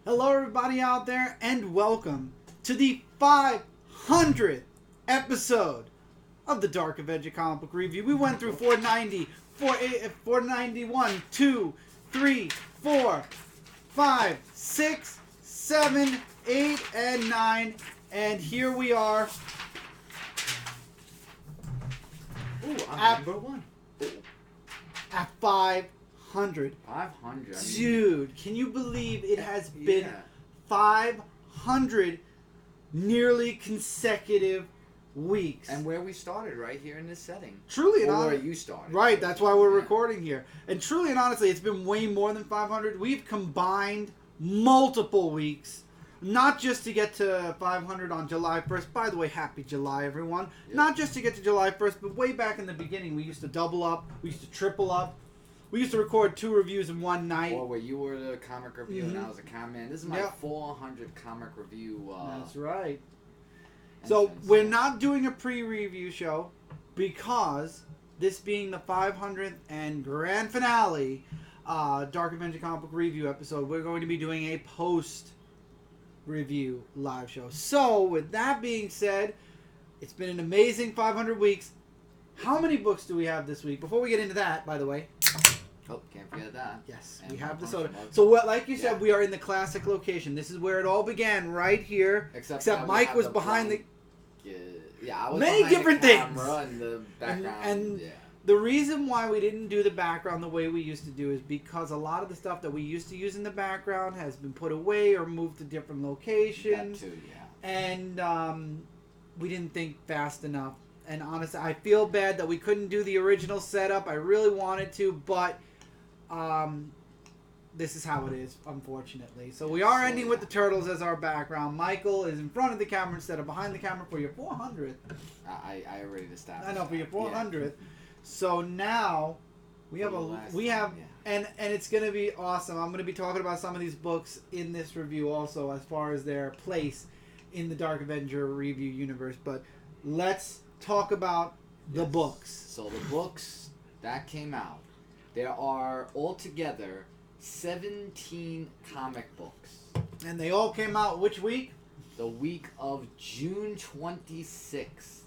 Hello, everybody out there, and welcome to the 500th episode of the Dark Avenger Comic Book Review. We went through 490, 491, 2, 3, 4, 5, 6, 7, 8, and 9, and here we are. Ooh, I'm At- number one. At 500. 500. Dude, can you believe it has been Yeah. 500 nearly consecutive weeks? And where we started, right here in this setting. Truly and Or where honestly, you started. right? That's why we're Yeah. recording here. And truly and honestly, it's been way more than 500. We've combined multiple weeks, not just to get to 500 on July 1st. By the way, happy July, everyone! Yep. Not just to get to July 1st, but way back in the beginning, we used to double up, we used to triple up. We used to record 2 reviews in one night. Or where you were the comic review and I was a comment. This is my Yep. 400 comic review. That's right. So entrance. we're not doing a pre-review show because this being the 500th and grand finale Dark Avenger comic book review episode, we're going to be doing a post-review live show. So with that being said, it's been an amazing 500 weeks. How many books do we have this week? Before we get into that, by the way. Oh, can't forget that. Yes, And we have the my soda. function So, what, like you Yeah. said, we are in the classic location. This is where it all began, right here. Except Except that we Mike have was the behind blank- Yeah, I was Many behind different the things. camera and the background. And- yeah. The reason why we didn't do the background the way we used to do is because a lot of the stuff that we used to use in the background has been put away or moved to different That locations. too, yeah. And we didn't think fast enough. And honestly, I feel bad that we couldn't do the original setup. I really wanted to, but this is how it is, unfortunately. So we are ending with the turtles as our background. Michael is in front of the camera instead of behind the camera for your 400th. I already established. I know, for your that. 400th. So now we have and it's going to be awesome. I'm going to be talking about some of these books in this review also as far as their place in the Dark Avenger review universe. But let's talk about the books. So the books that came out, there are altogether 17 comic books. And they all came out which week? The week of June 26th,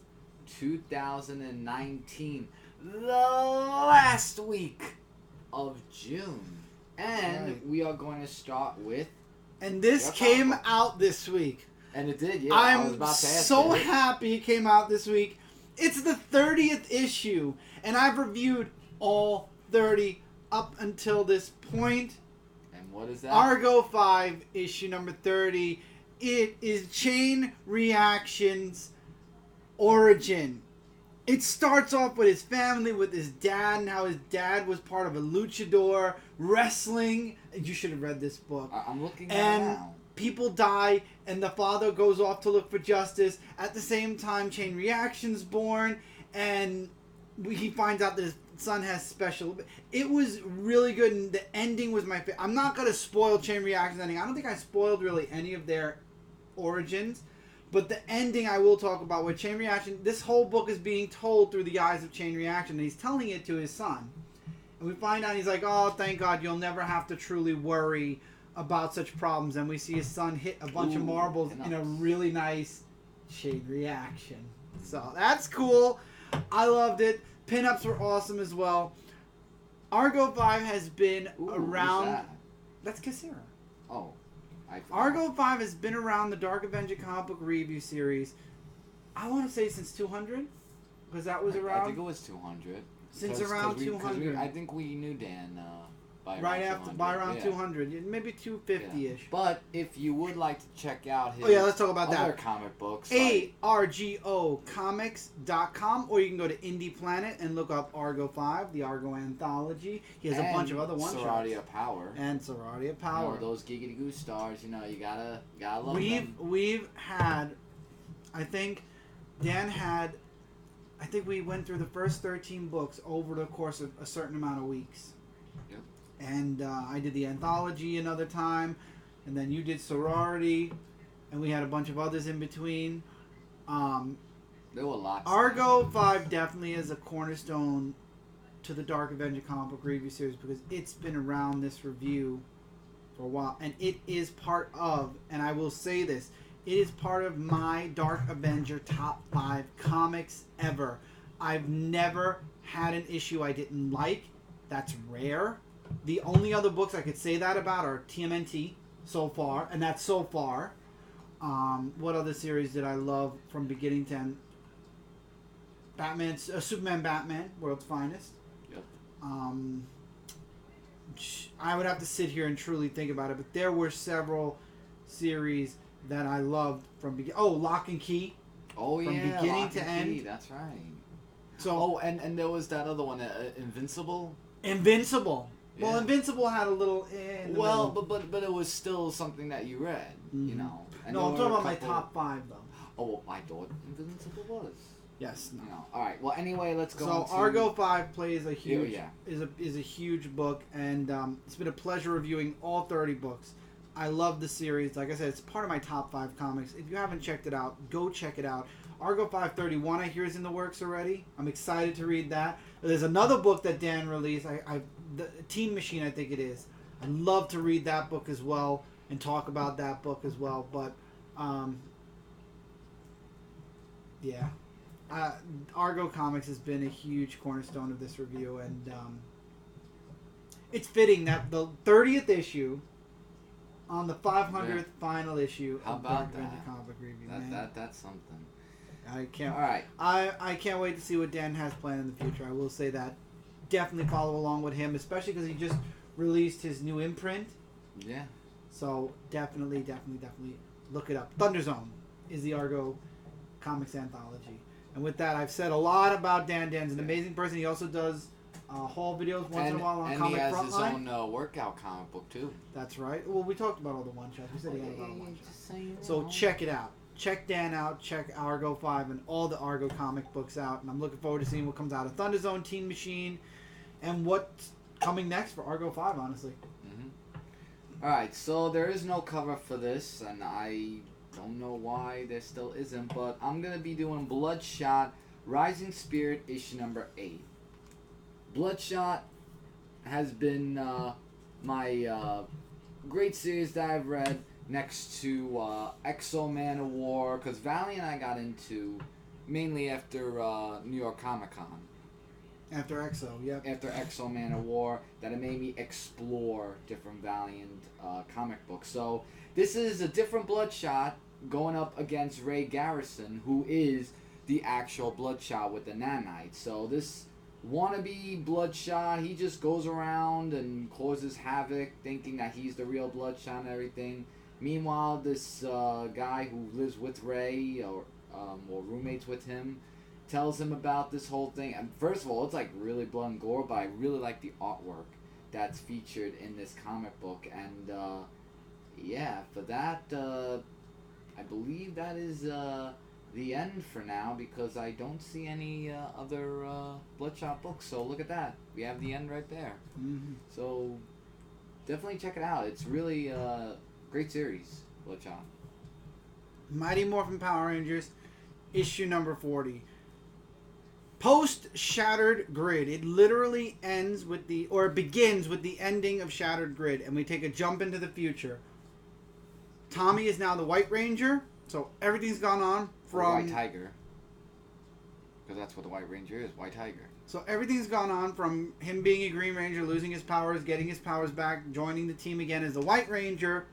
2019. The last week of June. And Right. we are going to start with... And this Your came comic book. out this week. And it did, yeah. I was I'm about to ask so you. happy it came out this week. It's the 30th issue, and I've reviewed all 30 up until this point. And what is that? Argo 5, issue number 30. It is Chain Reaction's origin. It starts off with his family, with his dad, and how his dad was part of a luchador wrestling. You should have read this book. I'm looking at it And now. people die, and the father goes off to look for justice. At the same time, Chain Reaction's born, and he finds out that his son has special... It was really good, and the ending was my favorite. I'm not going to spoil Chain Reaction's ending. I don't think I spoiled really any of their origins, but the ending I will talk about, where Chain Reaction... This whole book is being told through the eyes of Chain Reaction, and he's telling it to his son. And we find out he's like, oh, thank God, you'll never have to truly worry about such problems. And we see his son hit a bunch of Ooh, marbles nice. in a really nice Chain Reaction. So that's cool. I loved it. Pinups were awesome as well. Argo 5 has been Ooh, around... who's that? That's Cassira. Oh. Argo 5 has been around the Dark Avenger comic book review series, I want to say since 200? Because that was around... I think it was 200. Since around 200. I think we knew Dan by Right around after, 200. by around Yeah. 200. Maybe 250-ish. Yeah. But if you would like to check out his Oh yeah, let's talk about other that. comic books, like, ARGOcomics.com, or you can go to Indie Planet and look up Argo 5, the Argo Anthology. He has a bunch of other one-shots. Sorority of Power. And Sorority of You know, Power. those Giggity Goo stars, you gotta love them. We've had, I think Dan had, I think we went through the first 13 books over the course of a certain amount of weeks. Yep. And I did the anthology another time, and then you did Sorority, and we had a bunch of others in between. There were lots. Argo 5 definitely is a cornerstone to the Dark Avenger comic book review series because it's been around this review for a while, and it is part of, and I will say this, it is part of my Dark Avenger top 5 comics ever. I've never had an issue I didn't like. That's rare. The only other books I could say that about are TMNT so far, and that's so far. What other series did I love from beginning to end? Superman Batman, World's Finest. Yep. I would have to sit here and truly think about it, but there were several series that I loved from beginning. Oh, Lock and Key. Oh, from yeah. beginning Lock to and end. Key, that's right. So, and there was that other one, Invincible. Invincible. Yeah. Well, Invincible had a little. But it was still something that you read, you know. And no, I'm there talking were about a my couple- top 5 though. Oh, well, I thought Invincible was. Yes. No. You know. All right. Well, anyway, let's go. So on to... Argo 5 plays a huge Yeah. is a huge book, and it's been a pleasure reviewing all 30 books. I love the series. Like I said, it's part of my top 5 comics. If you haven't checked it out, go check it out. Argo 531, I hear, is in the works already. I'm excited to read that. There's another book that Dan released. The Team Machine, I think it is. I'd love to read that book as well and talk about that book as well. But yeah, Argo Comics has been a huge cornerstone of this review, and it's fitting that the 30th issue on the 500th final issue How of about Dark Avenger that? Comic Review. Man. That's something. I can't. All right. I can't wait to see what Dan has planned in the future. I will say that. Definitely follow along with him, especially because he just released his new imprint. Yeah. So definitely look it up. Thunder Zone is the Argo Comics anthology. And with that, I've said a lot about Dan. Dan's an amazing person. He also does haul videos once in a while on Comic Frontline. And he has his own workout comic book too. That's right. Well, we talked about all the one-shots. We said he had a lot of one-shots. Just saying, So check it out. Check Dan out. Check Argo 5 and all the Argo comic books out. And I'm looking forward to seeing what comes out of Thunder Zone, Teen Machine, and what's coming next for Argo 5, honestly. All right, so there is no cover for this, and I don't know why there still isn't, but I'm going to be doing Bloodshot, Rising Spirit, issue number 8. Bloodshot has been my great series that I've read next to Exo Man of War, because Valiant I got into mainly after New York Comic Con. After Exo, yep. After Exo Man of War, that it made me explore different Valiant comic books. So this is a different Bloodshot going up against Ray Garrison, who is the actual Bloodshot with the nanites. So this wannabe Bloodshot, he just goes around and causes havoc, thinking that he's the real Bloodshot and everything. Meanwhile, this guy who lives with Ray or roommates with him tells him about this whole thing. And first of all, it's like really blood and gore, but I really like the artwork that's featured in this comic book. And yeah, for that, I believe that is the end for now, because I don't see any other Bloodshot books. So look at that. We have the end right there. Mm-hmm. So definitely check it out. It's really great series, Bloodshot. Mighty Morphin Power Rangers, issue number 40. Post Shattered Grid. It literally ends with begins with the ending of Shattered Grid, and we take a jump into the future. Tommy is now the White Ranger, so everything's gone on from White Tiger, because that's what the White Ranger is, White Tiger. So everything's gone on from him being a Green Ranger, losing his powers, getting his powers back, joining the team again as the White Ranger,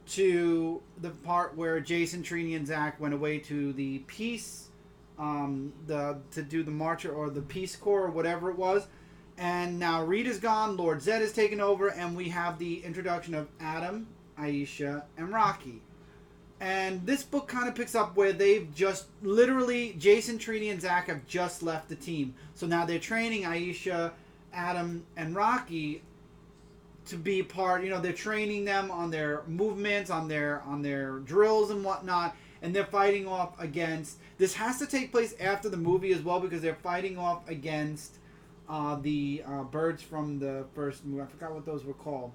to the part where Jason, Trini, and Zach went away to the Peace, to do the March or the Peace Corps or whatever it was. And now Rita's gone, Lord Zed has taken over, and we have the introduction of Adam, Aisha, and Rocky. And this book kind of picks up where they've just literally, Jason, Trini, and Zach have just left the team. So now they're training Aisha, Adam, and Rocky to be part, they're training them on their movements, on their drills and whatnot, and they're fighting off against, this has to take place after the movie as well, because they're fighting off against the birds from the first movie. I forgot what those were called.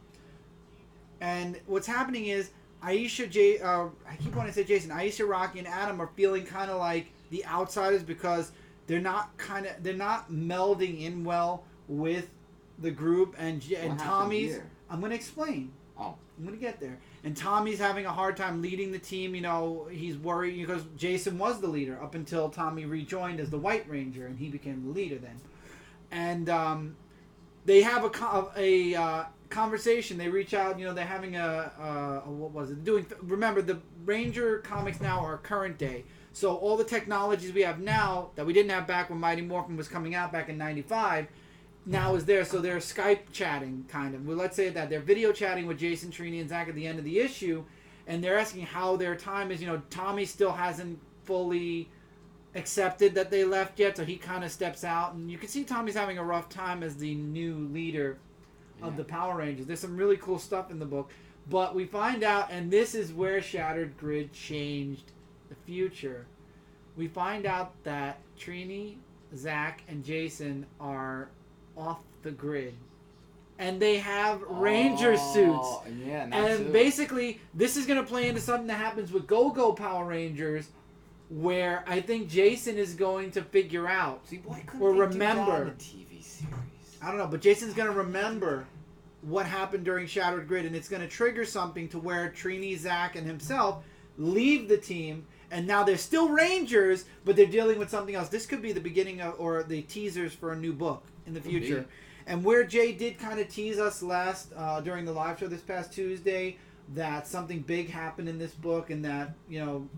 And what's happening is Aisha, I keep wanting to say Jason, Aisha, Rocky, and Adam are feeling kind of like the outsiders, because they're not melding in well with the group, and Tommy's. I'm going to explain. Oh. I'm going to get there. And Tommy's having a hard time leading the team. You know, he's worried because Jason was the leader up until Tommy rejoined as the White Ranger, and he became the leader then. And they have a conversation. They reach out. You know, they're having what was it? Remember, the Ranger comics now are current day. So all the technologies we have now that we didn't have back when Mighty Morphin was coming out back in '95, now is there. So they're Skype chatting, kind of. Well, let's say that they're video chatting with Jason, Trini, and Zach at the end of the issue, and they're asking how their time is. You know, Tommy still hasn't fully accepted that they left yet, so he kind of steps out, and you can see Tommy's having a rough time as the new leader of the Power Rangers. There's some really cool stuff in the book, but we find out, and this is where Shattered Grid changed the future. We find out that Trini, Zach, and Jason are off the grid, and they have Ranger suits. Yeah, and basically, this is going to play into something that happens with Go-Go Power Rangers, where I think Jason is going to figure out or remember. The TV series? I don't know, but Jason's going to remember what happened during Shattered Grid, and it's going to trigger something to where Trini, Zach, and himself leave the team, and now they're still Rangers, but they're dealing with something else. This could be the beginning of, or the teasers for a new book in the future. And where Jay did kind of tease us last during the live show this past Tuesday that something big happened in this book, and that, you know,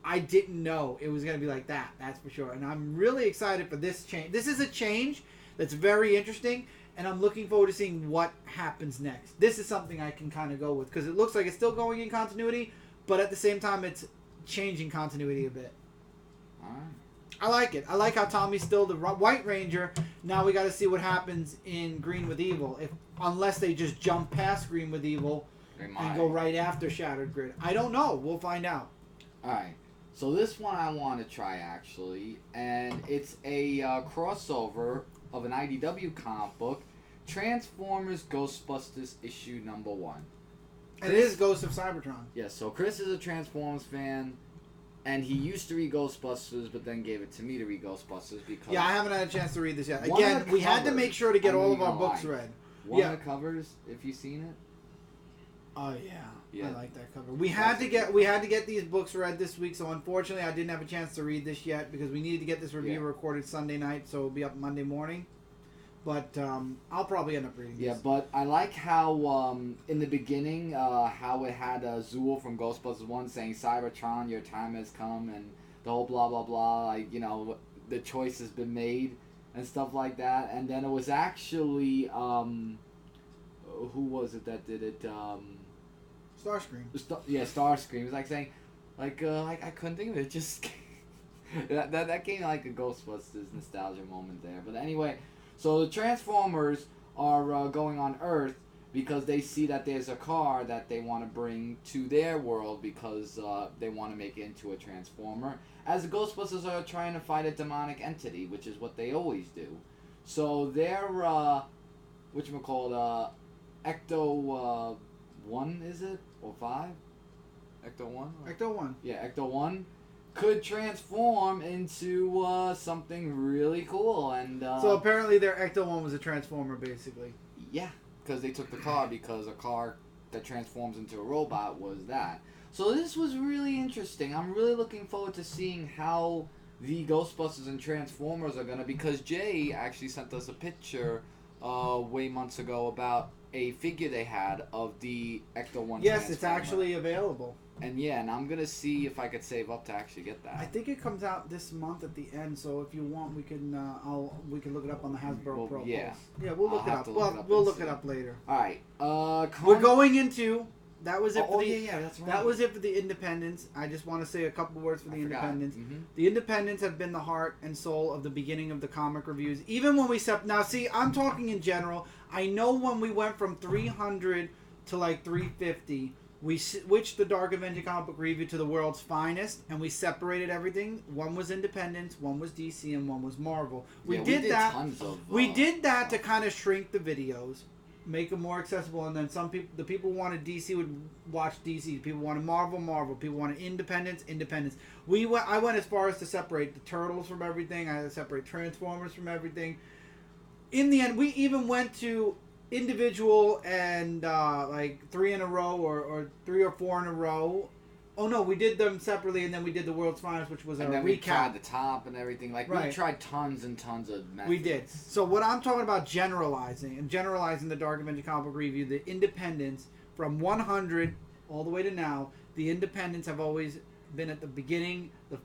I didn't know it was going to be like that. That's for sure. And I'm really excited for this change. This is a change that's very interesting, and I'm looking forward to seeing what happens next. This is something I can kind of go with because it looks like it's still going in continuity, but at the same time, it's changing continuity a bit. All right. I like it. I like how Tommy's still the White Ranger. Now we got to see what happens in Green with Evil, unless they just jump past Green with Evil and go right after Shattered Grid. I don't know. We'll find out. All right. So this one I want to try, actually, and it's a crossover of an IDW comic book, Transformers Ghostbusters issue #1. And it is Ghost of Cybertron. Yes, so Chris is a Transformers fan, and he used to read Ghostbusters, but then gave it to me to read Ghostbusters because... Yeah, I haven't had a chance to read this yet. Again, we had to make sure to get all of our books read. One of the covers, if you've seen it. Oh yeah, I like that cover. We had to get these books read this week, so unfortunately I didn't have a chance to read this yet because we needed to get this review recorded Sunday night, so it'll be up Monday morning. But I'll probably end up reading this. Yeah, but I like how in the beginning how it had Zool from Ghostbusters 1 saying, "Cybertron, your time has come," and the whole blah blah blah, like, you know, the choice has been made and stuff like that. And then it was actually who was it that did it? Starscream. Starscream. It was like saying, like I couldn't think of it. Just that came like a Ghostbusters nostalgia moment there. But anyway, so the Transformers are going on Earth because they see that there's a car that they want to bring to their world because they want to make it into a Transformer. As the Ghostbusters are trying to fight a demonic entity, which is what they always do. So they're whatchamacallit, Ecto 1, is it? Or 5? Ecto 1? Ecto 1. Yeah, Ecto 1 could transform into something really cool. And so apparently their Ecto 1 was a Transformer, basically. Yeah, because they took the car because a car that transforms into a robot was that. So this was really interesting. I'm really looking forward to seeing how the Ghostbusters and Transformers are going to, because Jay actually sent us a picture way months ago about a figure they had of the Ecto 1. Yes, it's actually available. And and I'm going to see if I could save up to actually get that. I think it comes out this month at the end, so if you want, we can we can look it up on the Hasbro Pro. Yeah. Yeah, we'll look it up. We'll look it up later. All right. We're going into... That was it for that's right. That was it for the Independents. I just want to say a couple words for the Independents. Mm-hmm. The Independents have been the heart and soul of the beginning of the comic reviews. Even when we now see, I'm talking in general. I know when we went from 300 to like 350, we switched the Dark Avenger comic book review to the world's finest, and we separated everything. One was Independence, one was DC, and one was Marvel. We did that. Tons of, we did that to kind of shrink the videos, make them more accessible, and then the people who wanted DC would watch DC. People wanted Marvel. People wanted Independence. I went as far as to separate the Turtles from everything. I had to separate Transformers from everything. In the end, we even went to individual and like 3 in a row or 3 or 4 in a row. Oh no, we did them separately, and then we did the World's Finest, which was and a then we recap. tried the top and everything. Like we Right. tried tons and tons of methods. We did. So what I'm talking about generalizing the Dark Avenger comic book review, the independents from 100 all the way to now, the independents have always been at the beginning, the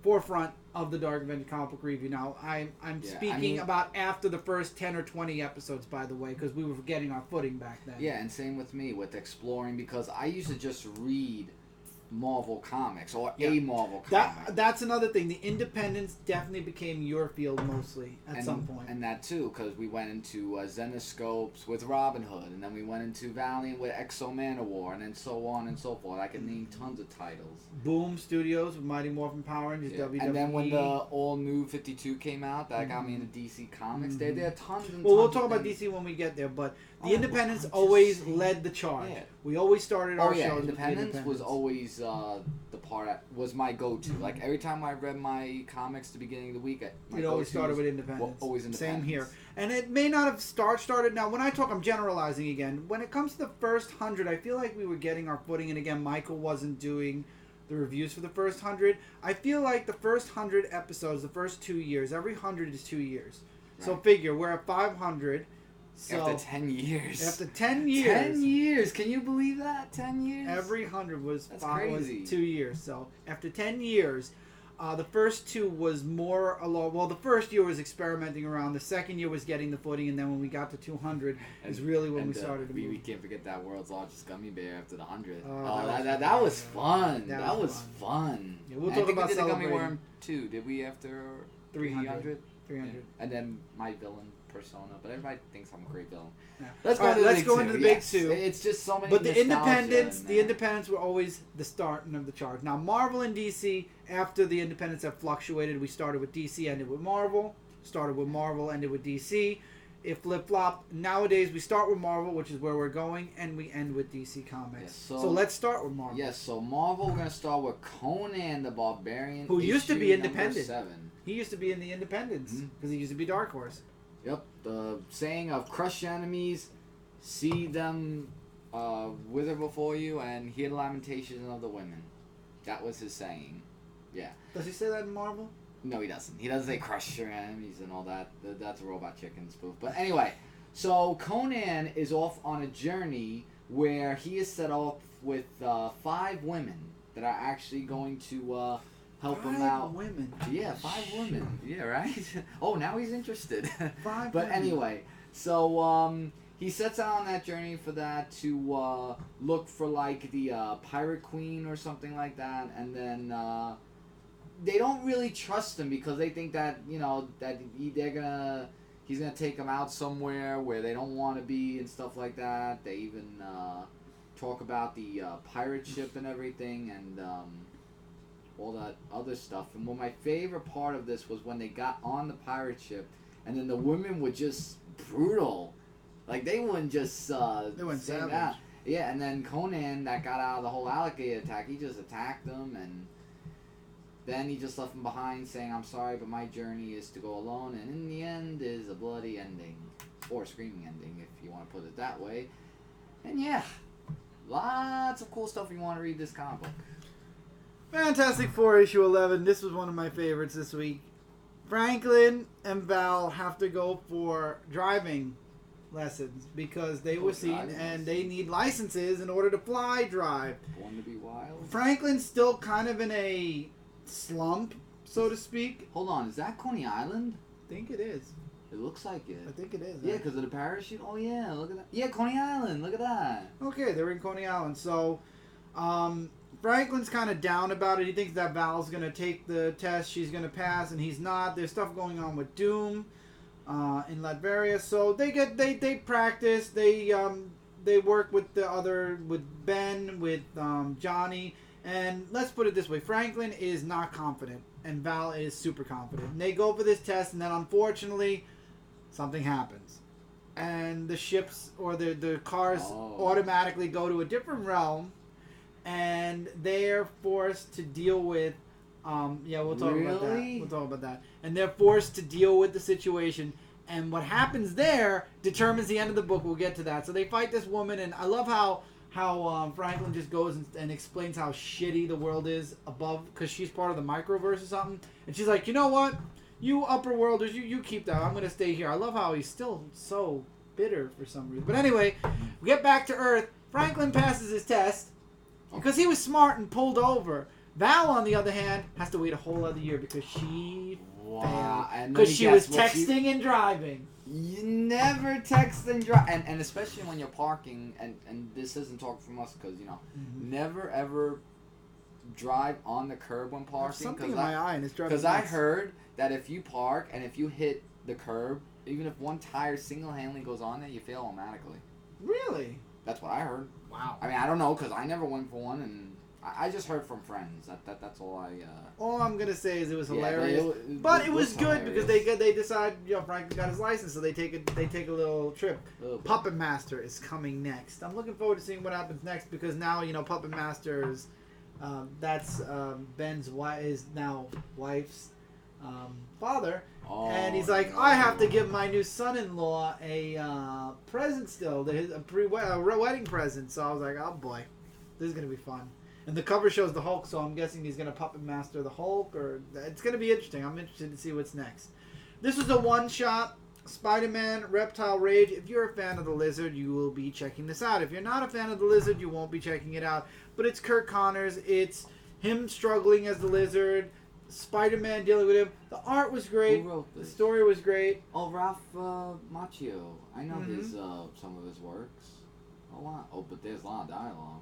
forefront of the Dark Avenger comic book review. Now I'm speaking about after the first 10 or 20 episodes, by the way, because we were getting our footing back then. Yeah, and same with me with exploring, because I used to just read Marvel comics or a Marvel comic. That's another thing. The independents definitely became your field mostly at some point. And that too, because we went into Zenoscopes with Robin Hood, and then we went into Valiant with Exo Manowar, and then so on and so forth. I could name tons of titles. Boom Studios with Mighty Morphin Power Rangers, WWE. And then when the all new 52 came out, that got me into DC Comics. There are tons and tons. Well, we'll talk about DC when we get there, but the independents always led the charge. Yeah. We always started our shows with Independence was always the part was my go-to. Like every time I read my comics at the beginning of the week, it always started with Independence. Always Independence. Same here. And it may not have started. Now, when I talk, I'm generalizing again. When it comes to the first 100, I feel like we were getting our footing. And again, Michael wasn't doing the reviews for the first 100. I feel like the first 100 episodes, the first 2 years, every 100 is 2 years. Right. So figure, we're at 500. So after 10 years. After 10 years. 10 years. Can you believe that? 10 years? Every 100 was crazy. 2 years. So after 10 years, the first 2 was more along. Well, the first year was experimenting around. The second year was getting the footing. And then when we got to 200 is really when we started to move. We can't forget that World's Largest Gummy Bear after the 100. That was fun. That was fun. Yeah, we'll talk about we did the celebrating. Gummy Worm too. Did we after 300? 300. Yeah. And then my villain persona, but everybody thinks I'm a great villain. Yeah. Let's go into the big two. It's just so many. But the independents were always the starting of the charge. Now Marvel and DC, after the independents have fluctuated, we started with DC, ended with Marvel. Started with Marvel, ended with DC. It flip-flopped. Nowadays we start with Marvel, which is where we're going, and we end with DC Comics. Yes, so let's start with Marvel. Yes, so Marvel, we're gonna start with Conan the Barbarian, who used to be independent. 7. He used to be in the independents because he used to be Dark Horse. Yep, the saying of crush your enemies, see them wither before you, and hear the lamentations of the women. That was his saying. Yeah. Does he say that in Marvel? No, he doesn't. He doesn't say crush your enemies and all that. That's a Robot Chicken spoof. But anyway, so Conan is off on a journey where he is set off with 5 women that are actually going to help him out. 5 women. Yeah, 5 women. Yeah, right? Oh, now he's interested. 5 But women. anyway, so he sets out on that journey for that to look for like the Pirate Queen or something like that, and then they don't really trust him because they think that he's gonna take them out somewhere where they don't want to be and stuff like that. They even talk about the pirate ship and everything and all that other stuff. And my favorite part of this was when they got on the pirate ship, and then the women were just brutal. Like they wouldn't just they went savage. That. Yeah, and then Conan, that got out of the whole alligator attack, he just attacked them, and then he just left them behind, saying, "I'm sorry, but my journey is to go alone, and in the end is a bloody ending, or a screaming ending, if you want to put it that way." And yeah, lots of cool stuff if you want to read this comic book. Fantastic Four issue 11. This was one of my favorites this week. Franklin and Val have to go for driving lessons because they were seen and they need licenses in order to fly drive. Born to be wild. Franklin's still kind of in a slump, so to speak. Hold on, is that Coney Island? I think it is. It looks like it. I think it is. Yeah, because of the parachute. Oh yeah, look at that. Yeah, Coney Island. Look at that. Okay, they're in Coney Island. So, Franklin's kind of down about it. He thinks that Val's going to take the test. She's going to pass, and he's not. There's stuff going on with Doom in Latveria. So they practice. They work with Ben, with Johnny. And let's put it this way. Franklin is not confident, and Val is super confident. And they go for this test, and then unfortunately, something happens. And the ships or the cars automatically go to a different realm. And they're forced to deal with, we'll talk about that. We'll talk about that. And they're forced to deal with the situation. And what happens there determines the end of the book. We'll get to that. So they fight this woman, and I love how Franklin just goes and explains how shitty the world is above, because she's part of the microverse or something. And she's like, you know what? You upper worlders, you keep that. I'm going to stay here. I love how he's still so bitter for some reason. But anyway, we get back to Earth. Franklin passes his test because he was smart and pulled over. Val, on the other hand, has to wait a whole other year because she failed. Because she was texting and driving. You never text and drive. And especially when you're parking, and this isn't talking from us because, never ever drive on the curb when parking. Something in my eye and it's driving. Because I heard that if you park and if you hit the curb, even if one tire single-handedly goes on there, you fail automatically. Really? That's what I heard. Wow. I mean, I don't know because I never went for one, and I just heard from friends. That's all I. All I'm gonna say is it was hilarious, but it was good hilarious. because they decide Franklin got his license, so they take a little trip. Puppet Master is coming next. I'm looking forward to seeing what happens next because now Puppet Master is that's Ben's wife is now wife's father, and he's like, I have to give my new son-in-law a present still, a wedding present. So I was like, oh boy, this is gonna be fun. And the cover shows the Hulk, so I'm guessing he's going to Puppet Master the Hulk, or it's going to be interesting. I'm interested to see what's next. This was a one-shot, Spider-Man, Reptile Rage. If you're a fan of the Lizard, you will be checking this out. If you're not a fan of the Lizard, you won't be checking it out. But it's Kurt Connors. It's him struggling as the Lizard, Spider-Man dealing with him. The art was great. Who wrote this? The story was great. Oh, Ralph Macchio. I know his some of his works. A lot. Oh, but there's a lot of dialogue.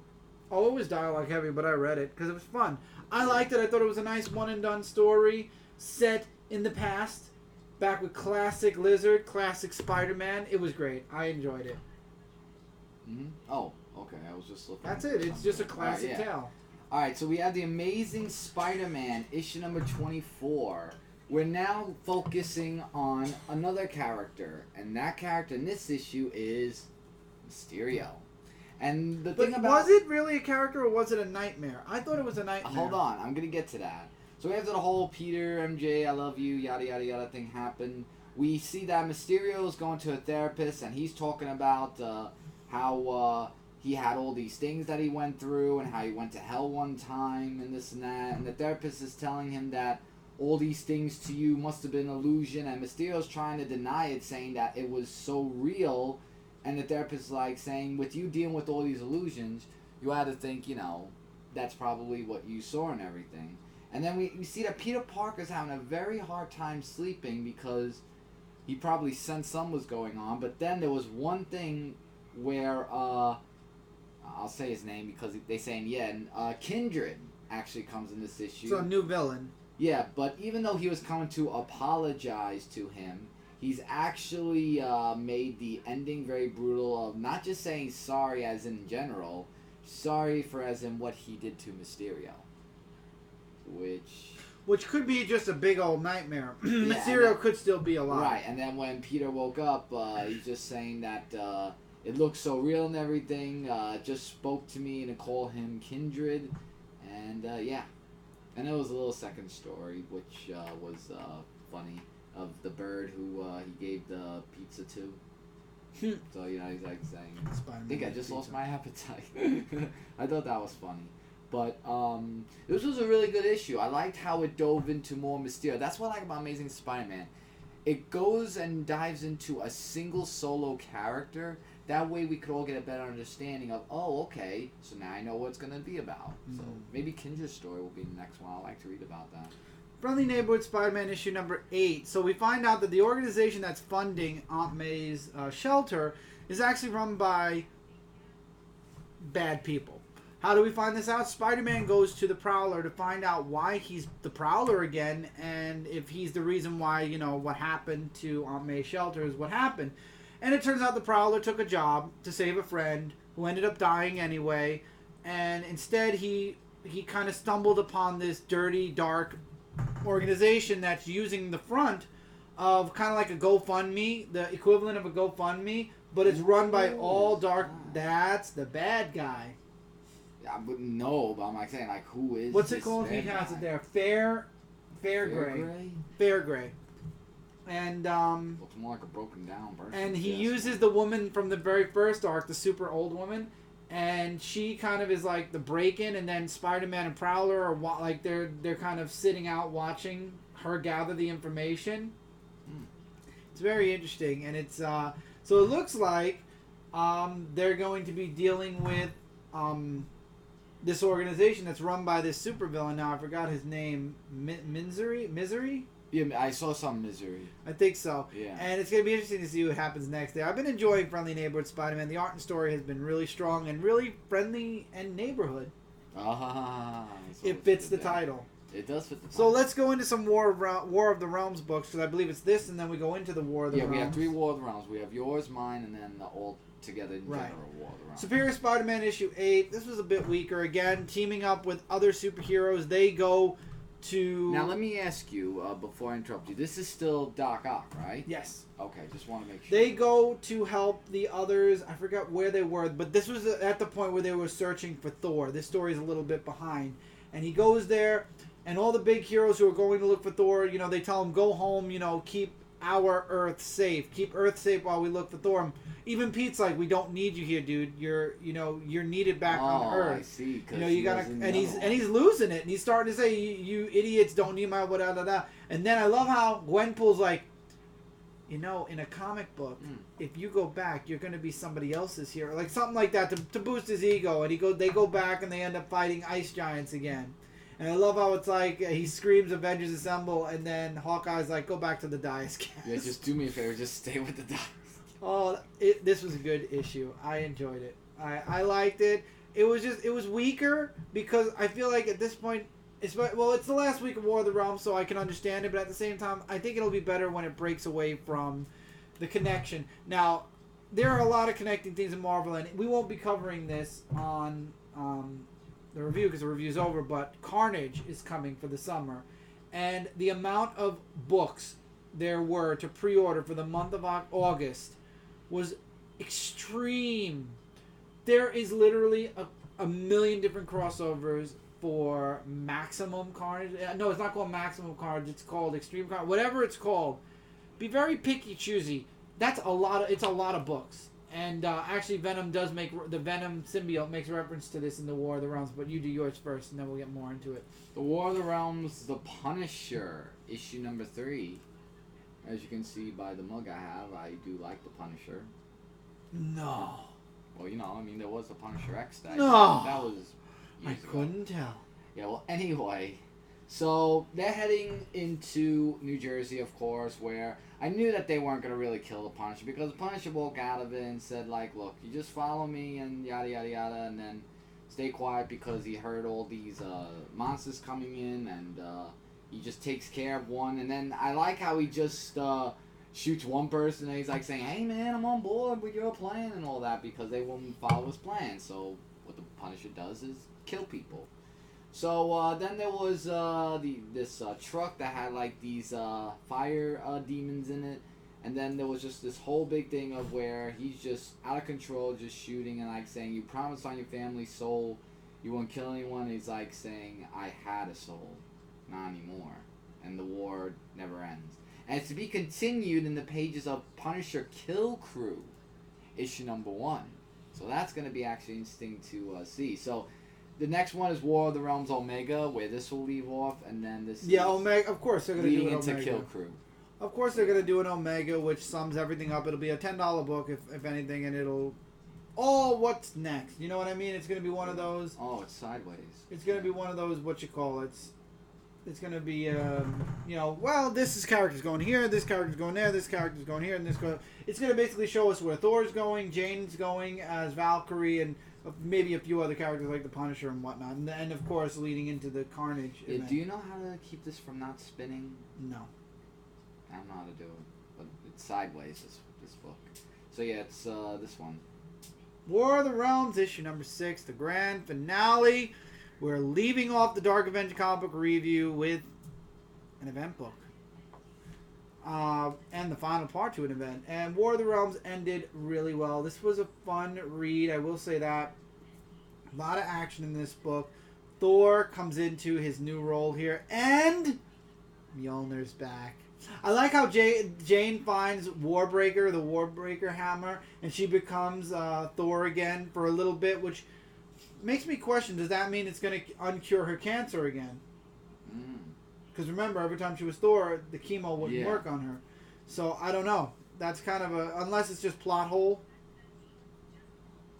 Oh, it was dialogue heavy, but I read it because it was fun. I liked it. I thought it was a nice one-and-done story set in the past, back with classic Lizard, classic Spider-Man. It was great. I enjoyed it. Mm-hmm. Oh, okay. I was just looking. That's it. It's just a classic tale. All right, so we have the Amazing Spider-Man, issue number 24. We're now focusing on another character, and that character in this issue is Mysterio. And the thing about... was it really a character or was it a nightmare? I thought it was a nightmare. Hold on, I'm going to get to that. So after the whole Peter, MJ, I love you, yada, yada, yada thing happened, we see that Mysterio is going to a therapist and he's talking about how he had all these things that he went through and how he went to hell one time and this and that. And the therapist is telling him that all these things to you must have been an illusion. And Mysterio's trying to deny it, saying that it was so real. And the therapist is like saying, with you dealing with all these illusions, you had to think, that's probably what you saw and everything. And then we see that Peter Parker's having a very hard time sleeping because he probably sensed something was going on. But then there was one thing where, I'll say his name because they say Kindred actually comes in this issue. So a new villain. Yeah, but even though he was coming to apologize to him, he's actually made the ending very brutal of not just saying sorry as in general, sorry for as in what he did to Mysterio. Which could be just a big old nightmare. Mysterio could still be alive. Right, and then when Peter woke up, he's just saying that it looks so real and everything, just spoke to me and to call him Kindred, and And it was a little second story, which was funny, of the bird who he gave the pizza to. So, he's like saying, Spider-Man I think I just lost my appetite. I thought that was funny. But this was a really good issue. I liked how it dove into more Mysterio. That's what I like about Amazing Spider-Man. It goes and dives into a single solo character. That way we could all get a better understanding of, oh, okay, so now I know what it's going to be about. So maybe Kindred's story will be the next one. I'd like to read about that. Friendly Neighborhood Spider-Man issue number 8. So we find out that the organization that's funding Aunt May's shelter is actually run by bad people. How do we find this out? Spider-Man goes to the Prowler to find out why he's the Prowler again, and if he's the reason why, what happened to Aunt May's shelter is what happened. And it turns out the Prowler took a job to save a friend who ended up dying anyway, and instead he kind of stumbled upon this dirty, dark organization that's using the front of kind of like a GoFundMe, the equivalent of a GoFundMe, but it's run by all dark. That's the bad guy. I wouldn't know, but I'm like saying, like, who is What's it called? He has it there. Fair Gray. And Looks more like a broken down person. and he uses the woman from the very first arc, the super old woman, and she kind of is like the break-in, and then Spider-Man and Prowler are like they're kind of sitting out watching her gather the information. It's very interesting, and it's so it looks like they're going to be dealing with this organization that's run by this supervillain. Now I forgot his name. Misery. Yeah, I saw some Misery. I think so. Yeah. And it's going to be interesting to see what happens next there. I've been enjoying Friendly Neighborhood Spider-Man. The art and story has been really strong and really friendly and neighborhood. It fits the title. It does fit the title. So let's go into some War of the Realms books, because I believe it's this, and then we go into the War of the Realms. Yeah, we have 3 War of the Realms. We have yours, mine, and then the all together in general War of the Realms. Superior Spider-Man issue 8. This was a bit weaker. Again, teaming up with other superheroes. They go to... Now, let me ask you, before I interrupt you, this is still Doc Ock, right? Yes. Okay, just want to make sure. They go to help the others. I forgot where they were, but this was at the point where they were searching for Thor. This story is a little bit behind. And he goes there, and all the big heroes who are going to look for Thor, you know, they tell him, go home, you know, keep our Earth safe. Keep Earth safe while we look for Thor. Even Pete's like, we don't need you here, dude. You're needed back on Earth. I see. You know, you gotta, and he's losing it, and he's starting to say, you idiots don't need my whatever. And then I love how Gwenpool's like, you know, in a comic book, if you go back, you're gonna be somebody else's hero, like something like that to boost his ego. And they go back and they end up fighting ice giants again. And I love how it's like he screams Avengers Assemble, and then Hawkeye's like, go back to the Dice-Cast. Yeah, just do me a favor, just stay with the Dice. Oh, this was a good issue. I enjoyed it. I liked it. It was weaker because I feel like at this point, it's the last week of War of the Realms, so I can understand it. But at the same time, I think it'll be better when it breaks away from the connection. Now, there are a lot of connecting things in Marvel, and we won't be covering this on the review because the review's over. But Carnage is coming for the summer, and the amount of books there were to pre-order for the month of August was extreme. There is literally a million different crossovers for Maximum Carnage. No, it's not called Maximum Carnage. It's called Extreme Carnage. Whatever it's called. Be very picky, choosy. It's a lot of books. And actually, Venom does make the Venom symbiote makes reference to this in the War of the Realms. But you do yours first, and then we'll get more into it. The War of the Realms, The Punisher, issue number 3. As you can see by the mug I have, I do like the Punisher. No. Well, you know, I mean, there was the Punisher X that. No. That was. I couldn't tell. Yeah. Well, anyway, so they're heading into New Jersey, of course, where I knew that they weren't gonna really kill the Punisher because the Punisher woke out of it and said like, "Look, you just follow me and yada yada yada," and then stay quiet because he heard all these monsters coming in and. He just takes care of one, and then I like how he just shoots one person, and he's like saying, "Hey man, I'm on board with your plan," and all that because they won't follow his plan. So what the Punisher does is kill people. So then there was this truck that had like these fire demons in it, and then there was just this whole big thing of where he's just out of control, just shooting and like saying, "You promised on your family's soul you won't kill anyone." And he's like saying, "I had a soul. Not anymore," and the war never ends. And it's to be continued in the pages of Punisher Kill Crew, issue number 1. So that's going to be actually interesting to see. So the next one is War of the Realms Omega, where this will leave off, and then this is Omega. Of course they're going to do it into Omega. Kill Crew. Of course they're going to do an Omega, which sums everything up. It'll be a $10 book, if anything, and it'll... Oh, what's next? You know what I mean? It's going to be one of those... Oh, it's sideways. It's going to be one of those, It's going to be, you know, well, this character's going here, this character's going there, this character's going here, and this goes... It's going to basically show us where Thor's going, Jane's going as Valkyrie, and maybe a few other characters like the Punisher and whatnot. And of course, leading into the Carnage event. Do you know how to keep this from not spinning? No. I don't know how to do it, but it's sideways, this book. So yeah, it's this one. War of the Realms, issue number 6, the grand finale. We're leaving off the Dark Avenger comic book review with an event book. And the final part to an event. And War of the Realms ended really well. This was a fun read, I will say that. A lot of action in this book. Thor comes into his new role here. And Mjolnir's back. I like how Jane finds Warbreaker, the Warbreaker hammer, and she becomes Thor again for a little bit, which makes me question, does that mean it's going to uncure her cancer again? Because remember, every time she was Thor, the chemo wouldn't work on her. So, I don't know. That's kind of unless it's just plot hole.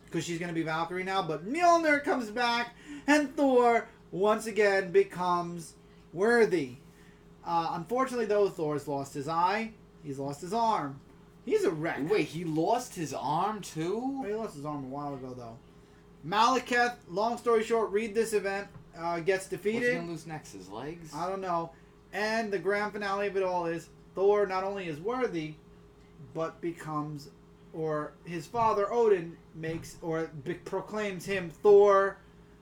Because she's going to be Valkyrie now. But Mjolnir comes back, and Thor, once again, becomes worthy. Unfortunately, though, Thor's lost his eye. He's lost his arm. He's a wreck. Wait, he lost his arm, too? Oh, he lost his arm a while ago, though. Malekith, long story short, read this event, gets defeated. What's he going to lose next? His legs? I don't know. And the grand finale of it all is Thor not only is worthy, but becomes, or his father Odin makes, or proclaims him Thor,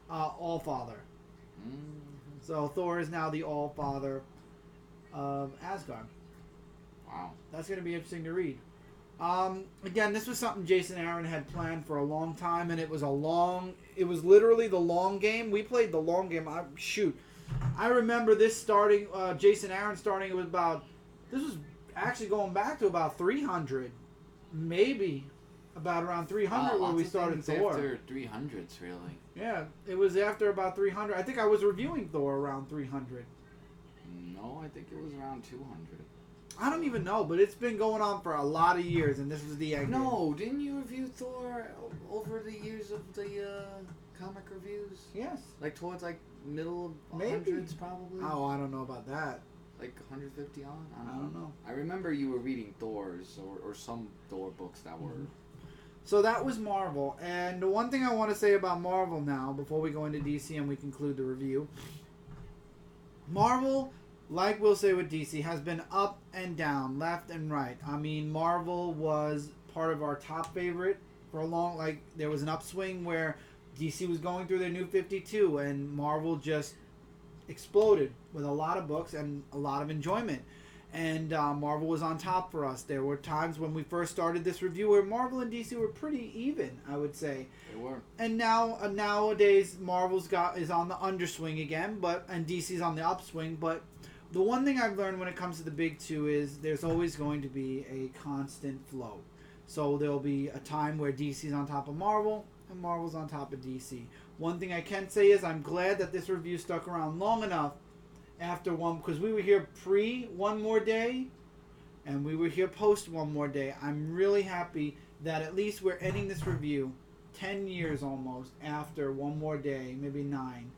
All-Father. So Thor is now the All-Father of Asgard. Wow. That's going to be interesting to read. Again, this was something Jason Aaron had planned for a long time, and it was literally the long game. We played the long game. I remember this starting, Jason Aaron starting, this was actually going back to about 300, maybe about around 300 when we started Thor. After 300s, really. Yeah, it was after about 300. I think I was reviewing Thor around 300. No, I think it was around 200. I don't even know, but it's been going on for a lot of years, and this was the end. No, didn't you review Thor over the years of the comic reviews? Yes. Like towards middle of Maybe. hundreds, probably. Oh, I don't know about that. Like 150 on. I don't know. I remember you were reading Thor's or some Thor books that were. So that was Marvel, and the one thing I want to say about Marvel now, before we go into DC and we conclude the review, Marvel, like we'll say with DC, has been up and down, left and right. I mean, Marvel was part of our top favorite for a long, there was an upswing where DC was going through their new 52, and Marvel just exploded with a lot of books and a lot of enjoyment. And Marvel was on top for us. There were times when we first started this review where Marvel and DC were pretty even, I would say. They were. And nowadays, Marvel's is on the underswing again, and DC's on the upswing. But the one thing I've learned when it comes to the big two is there's always going to be a constant flow. So there'll be a time where DC's on top of Marvel, and Marvel's on top of DC. One thing I can say is I'm glad that this review stuck around long enough after one, because we were here pre One More Day, and we were here post One More Day. I'm really happy that at least we're ending this review 10 years almost after One More Day, maybe 9.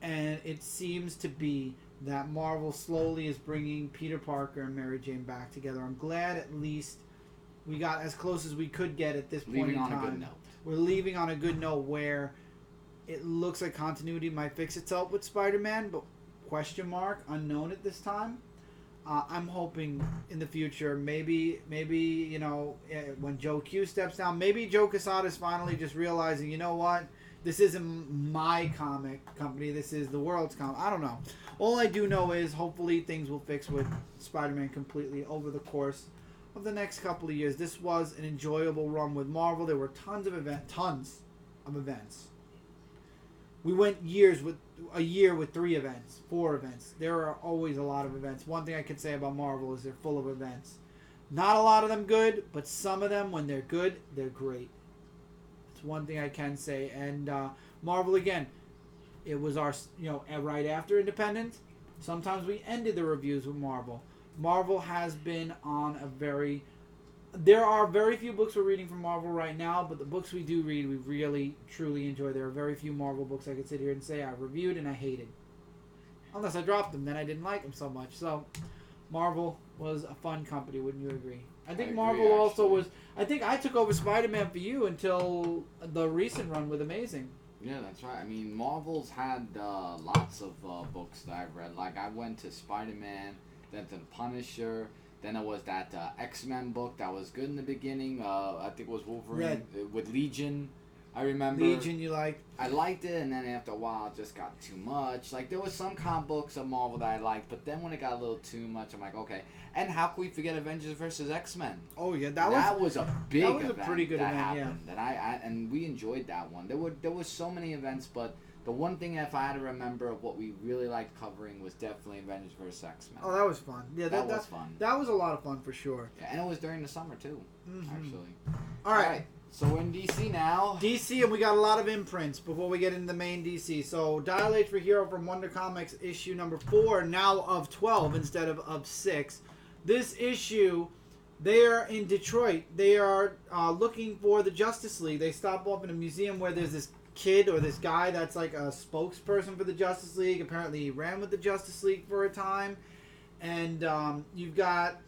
And it seems to be that Marvel slowly is bringing Peter Parker and Mary Jane back together. I'm glad at least we got as close as we could get at this point in time. Leaving on a good note. We're leaving on a good note where it looks like continuity might fix itself with Spider-Man, but question mark, unknown at this time. I'm hoping in the future, maybe when Joe Q steps down, maybe Joe Quesada's finally just realizing, you know what, this isn't my comic company, this is the world's comic. I don't know. All I do know is hopefully things will fix with Spider-Man completely over the course of the next couple of years. This was an enjoyable run with Marvel. There were tons of events. We went a year with 3 events, 4 events. There are always a lot of events. One thing I can say about Marvel is they're full of events. Not a lot of them good, but some of them, when they're good, they're great. It's one thing I can say. And Marvel, again, it was our, right after Independence. Sometimes we ended the reviews with Marvel. Marvel has been on there are very few books we're reading from Marvel right now, but the books we do read, we really, truly enjoy. There are very few Marvel books I could sit here and say I reviewed and I hated. Unless I dropped them, then I didn't like them so much. So, Marvel was a fun company, wouldn't you agree? I think Marvel also was... I think I took over Spider-Man for you until the recent run with Amazing. Yeah, that's right. I mean, Marvel's had lots of books that I've read. Like, I went to Spider-Man, then to Punisher... Then there was that X-Men book that was good in the beginning. I think it was Wolverine with Legion. I remember. Legion you liked? I liked it, and then after a while it just got too much. Like, there was some comic books of Marvel that I liked, but then when it got a little too much, I'm like, okay. And how can we forget Avengers vs. X-Men? Oh, yeah. That was a big event. That was a pretty good event, happened, and we enjoyed that one. There were so many events, but The one thing, if I had to remember of what we really liked covering, was definitely Avengers vs. X-Men. Oh, that was fun. Yeah, that was fun. That was a lot of fun for sure. Yeah, and it was during the summer too, actually. All right. So we're in DC now. DC, and we got a lot of imprints before we get into the main DC. So Dial H for Hero from Wonder Comics issue number 4, now of 12 instead of 6. This issue, they are in Detroit. They are looking for the Justice League. They stop off in a museum where there's this kid or this guy that's like a spokesperson for the Justice League. Apparently he ran with the Justice League for a time. And you've got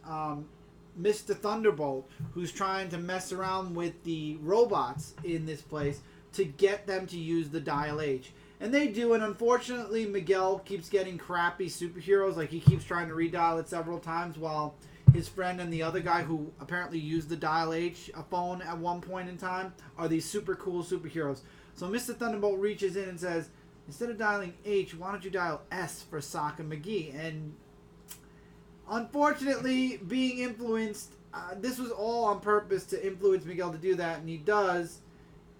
Mr. Thunderbolt, who's trying to mess around with the robots in this place to get them to use the Dial H. And they do, and unfortunately Miguel keeps getting crappy superheroes. Like, he keeps trying to redial it several times while his friend and the other guy who apparently used the Dial H phone at one point in time are these super cool superheroes. So Mr. Thunderbolt reaches in and says, instead of dialing H, why don't you dial S for Sock and McGee? And unfortunately, being influenced, this was all on purpose to influence Miguel to do that, and he does,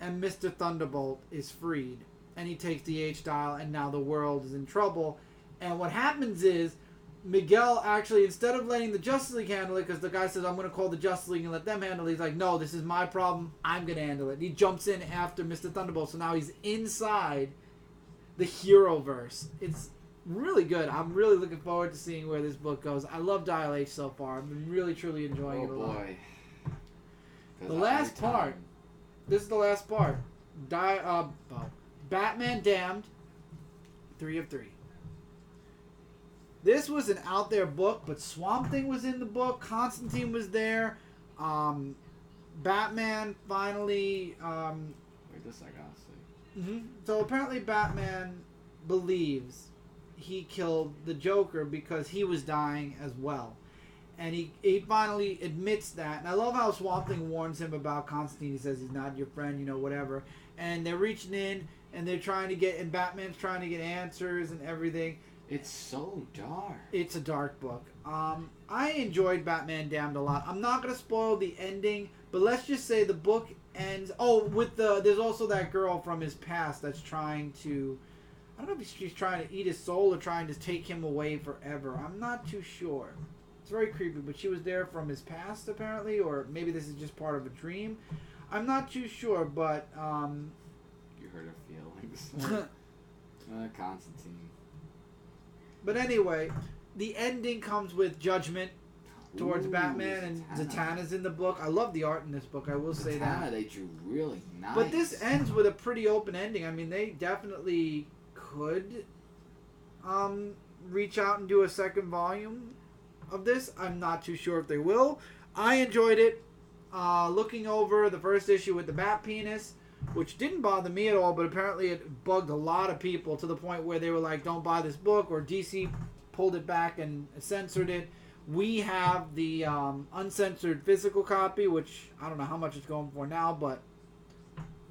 and Mr. Thunderbolt is freed. And he takes the H dial, and now the world is in trouble. And what happens is, Miguel actually, instead of letting the Justice League handle it, because the guy says, I'm going to call the Justice League and let them handle it, he's like, no, this is my problem, I'm going to handle it. And he jumps in after Mr. Thunderbolt, so now he's inside the Heroverse. It's really good. I'm really looking forward to seeing where this book goes. I love Dial H so far. I've been really, truly enjoying it a lot. Boy. The last part, this is the last part. Batman Damned, 3 of 3. This was an out there book, but Swamp Thing was in the book. Constantine was there. Batman finally. Wait, this I gotta see. So apparently, Batman believes he killed the Joker because he was dying as well, and he finally admits that. And I love how Swamp Thing warns him about Constantine. He says he's not your friend, whatever. And they're reaching in and they're trying to get, and Batman's trying to get answers and everything. It's so dark. It's a dark book. I enjoyed Batman Damned a lot. I'm not going to spoil the ending, but let's just say the book ends... there's also that girl from his past that's trying to... I don't know if she's trying to eat his soul or trying to take him away forever. I'm not too sure. It's very creepy, but she was there from his past, apparently, or maybe this is just part of a dream. I'm not too sure, but... You hurt her feelings. Constantine. But anyway, the ending comes with judgment towards Batman, and Zatanna's in the book. I love the art in this book, I will say that. Zatanna, they drew really nice. But this ends with a pretty open ending. I mean, they definitely could reach out and do a second volume of this. I'm not too sure if they will. I enjoyed it. Looking over the first issue with the bat penis, which didn't bother me at all, but apparently it bugged a lot of people to the point where they were like, don't buy this book, or DC pulled it back and censored it. We have the uncensored physical copy, which I don't know how much it's going for now, but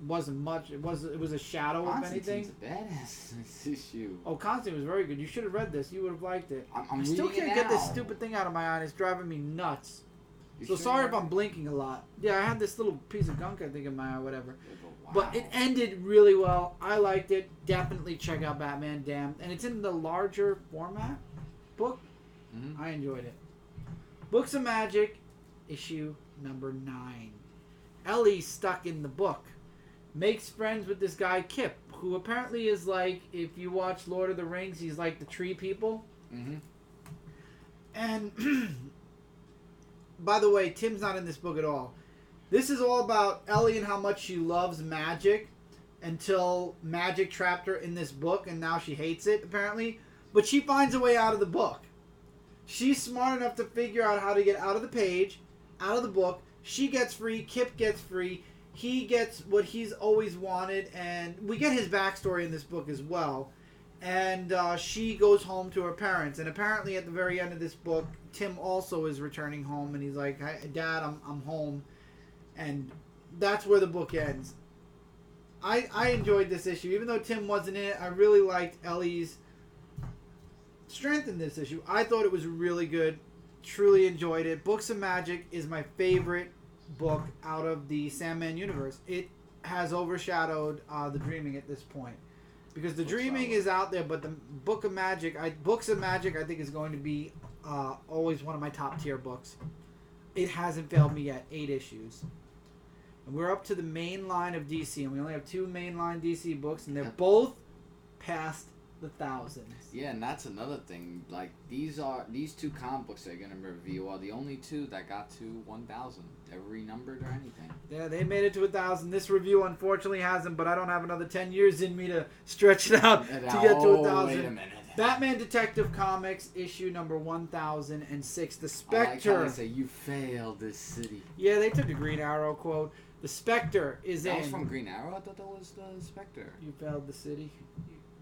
wasn't much. It was a shadow of anything. Constantine's a badass in this issue. Oh, Constantine was very good. You should have read this. You would have liked it. I still can't get this stupid thing out of my eye. It's driving me nuts. So sorry if I'm blinking a lot. Yeah, I had this little piece of gunk, I think, in my eye, whatever. Wow. But it ended really well. I liked it. Definitely check out Batman Damned. And it's in the larger format book. Mm-hmm. I enjoyed it. Books of Magic, issue number 9. Ellie's stuck in the book. Makes friends with this guy, Kip, who apparently is like, if you watch Lord of the Rings, he's like the tree people. Mm-hmm. And... By the way, Tim's not in this book at all. This is all about Ellie and how much she loves magic until magic trapped her in this book, and now she hates it, apparently. But she finds a way out of the book. She's smart enough to figure out how to get out of the page, out of the book. She gets free. Kip gets free. He gets what he's always wanted, and we get his backstory in this book as well. And she goes home to her parents. And apparently at the very end of this book, Tim also is returning home. And he's like, hey, Dad, I'm home. And that's where the book ends. I enjoyed this issue. Even though Tim wasn't in it, I really liked Ellie's strength in this issue. I thought it was really good. Truly enjoyed it. Books of Magic is my favorite book out of the Sandman universe. It has overshadowed The Dreaming at this point. because the Looks Dreaming solid. is out there, but the Books of Magic, I think is going to be always one of my top tier books. It hasn't failed me yet. 8 issues. And we're up to the main line of DC, and we only have 2 mainline DC books, and they're both past the thousands. Yeah, and that's another thing. Like, these 2 comic books they're going to review are the only 2 that got to 1,000. Every numbered or anything. Yeah, they made it to 1,000. This review unfortunately hasn't, but I don't have another 10 years in me to stretch it out to get to 1,000. Wait a minute. Batman Detective Comics, issue number 1006. The I Spectre. like how they say, you failed this city. Yeah, they took the Green Arrow quote. The Spectre is That in. was from Green Arrow? I thought that was the Spectre. You Failed the City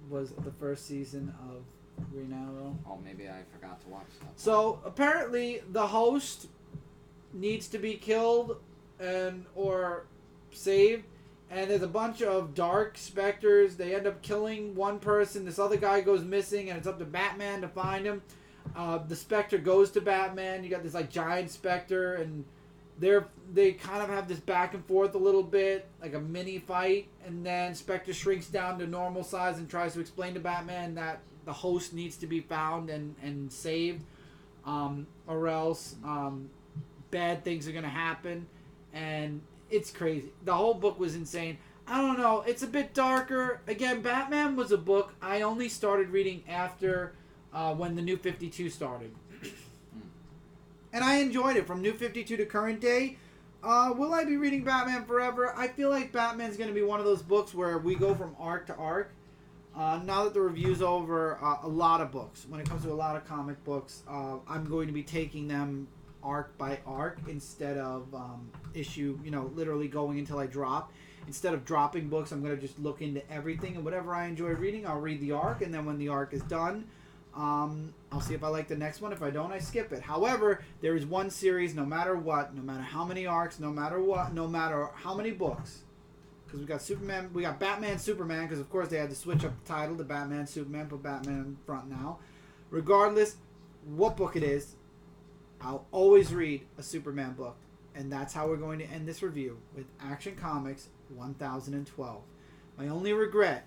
was the first season of Green Arrow. Oh, maybe I forgot to watch that. So apparently the host needs to be killed or saved, and there's a bunch of dark specters. They end up killing one person. This other guy goes missing, and it's up to Batman to find him. The Spectre goes to Batman. You got this like giant Spectre, and they kind of have this back and forth a little bit, like a mini fight, and then Spectre shrinks down to normal size and tries to explain to Batman that the host needs to be found and saved, or else bad things are going to happen. And it's crazy. The whole book was insane. I don't know. It's a bit darker. Again, Batman was a book I only started reading after when the New 52 started. And I enjoyed it from New 52 to current day. Will I be reading Batman forever? I feel like Batman's going to be one of those books where we go from arc to arc. Now that the review's over, a lot of books. When it comes to a lot of comic books, I'm going to be taking them arc by arc instead of issue, literally going until I drop. Instead of dropping books, I'm going to just look into everything, and whatever I enjoy reading, I'll read the arc, and then when the arc is done, I'll see if I like the next one. If I don't, I skip it. However, there is one series, no matter what, no matter how many arcs, no matter what, no matter how many books, because we got Batman, Superman, because of course they had to switch up the title to Batman, Superman, put Batman in front now. Regardless what book it is, I'll always read a Superman book. And that's how we're going to end this review with Action Comics 1012. My only regret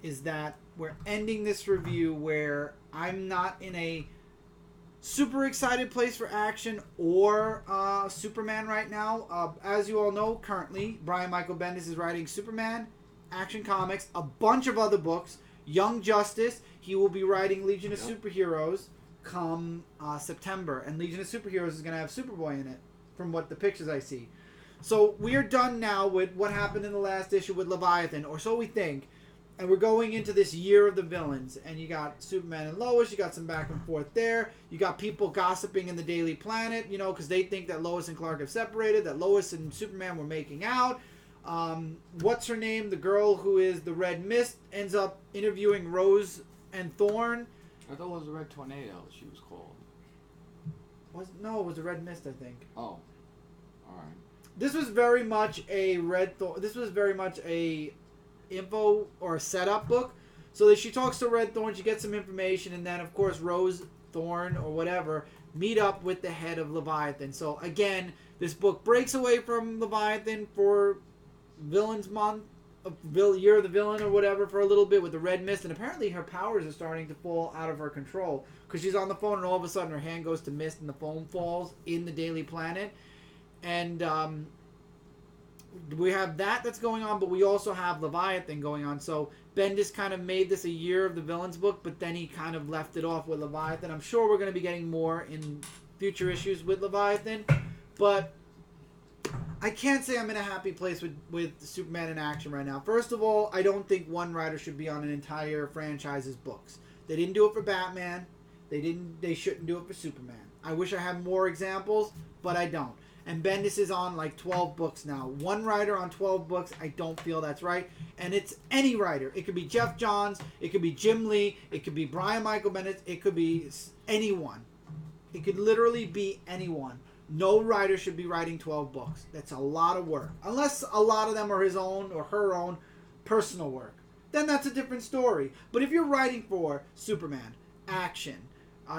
is that we're ending this review where I'm not in a super excited place for Action or Superman right now. As you all know, currently, Brian Michael Bendis is writing Superman, Action Comics, a bunch of other books, Young Justice. He will be writing Legion of Superheroes come September. And Legion of Superheroes is going to have Superboy in it, from what the pictures I see. So we are done now with what happened in the last issue with Leviathan, or so we think. And we're going into this year of the villains. And you got Superman and Lois. You got some back and forth there. You got people gossiping in the Daily Planet, because they think that Lois and Clark have separated, that Lois and Superman were making out. What's her name? The girl who is the Red Mist ends up interviewing Rose and Thorn. I thought it was the Red Tornado she was called. It was the Red Mist, I think. Oh. Alright. This was very much a This was very much a info or a setup book. So that she talks to Red Thorn, she gets some information, and then of course Rose, Thorn, or whatever meet up with the head of Leviathan. So again, this book breaks away from Leviathan for Villains Month, Year of the Villain or whatever, for a little bit with the Red Mist, and apparently her powers are starting to fall out of her control because she's on the phone and all of a sudden her hand goes to mist and the phone falls in the Daily Planet. And we have that's going on, but we also have Leviathan going on. So Bendis kind of made this a Year of the Villains book, but then he kind of left it off with Leviathan. I'm sure we're going to be getting more in future issues with Leviathan, but I can't say I'm in a happy place with Superman in Action right now. First of all, I don't think one writer should be on an entire franchise's books. They didn't do it for Batman. They shouldn't do it for Superman. I wish I had more examples, but I don't. And Bendis is on like 12 books now. One writer on 12 books, I don't feel that's right. And it's any writer. It could be Jeff Johns. It could be Jim Lee. It could be Brian Michael Bendis. It could be anyone. It could literally be anyone. No writer should be writing 12 books. That's a lot of work. Unless a lot of them are his own or her own personal work. Then that's a different story. But if you're writing for Superman, Action,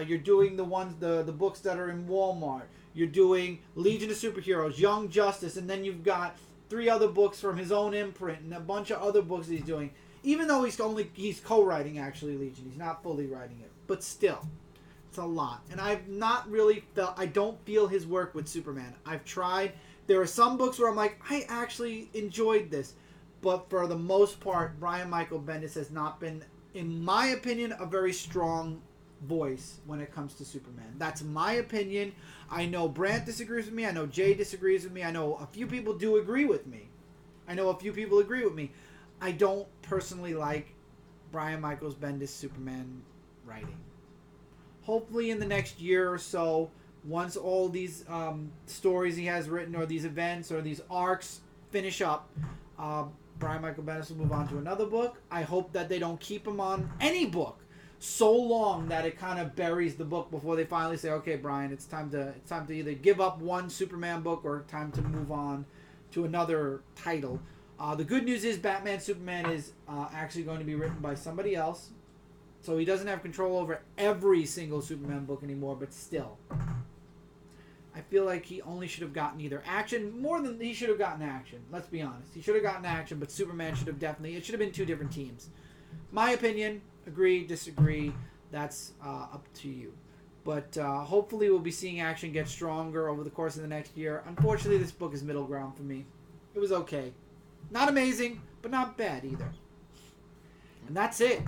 you're doing the books that are in Walmart, you're doing Legion of Superheroes, Young Justice, and then you've got 3 other books from his own imprint and a bunch of other books he's doing. even though he's co-writing actually Legion. He's not fully writing it, but still, it's a lot. And I've not really I don't feel his work with Superman. I've tried. There are some books where I'm like, I actually enjoyed this, but for the most part, Brian Michael Bendis has not been, in my opinion, a very strong voice when it comes to Superman. That's my opinion. I know Brant disagrees with me. I know Jay disagrees with me. I know a few people do agree with me. I don't personally like Brian Michael Bendis Superman writing. Hopefully in the next year or so, once all these stories he has written or these events or these arcs finish up, Brian Michael Bendis will move on to another book. I hope that they don't keep him on any book so long that it kind of buries the book before they finally say, okay, Brian, it's time to either give up one Superman book or time to move on to another title. The good news is Batman Superman is actually going to be written by somebody else, so he doesn't have control over every single Superman book anymore, but still. I feel like he only should have gotten either action, more than he should have gotten action. Let's be honest. He should have gotten action, but Superman should have definitely, it should have been two different teams. My opinion, agree, disagree, that's up to you. But hopefully we'll be seeing action get stronger over the course of the next year. Unfortunately, this book is middle ground for me. It was okay. Not amazing, but not bad either. And that's it.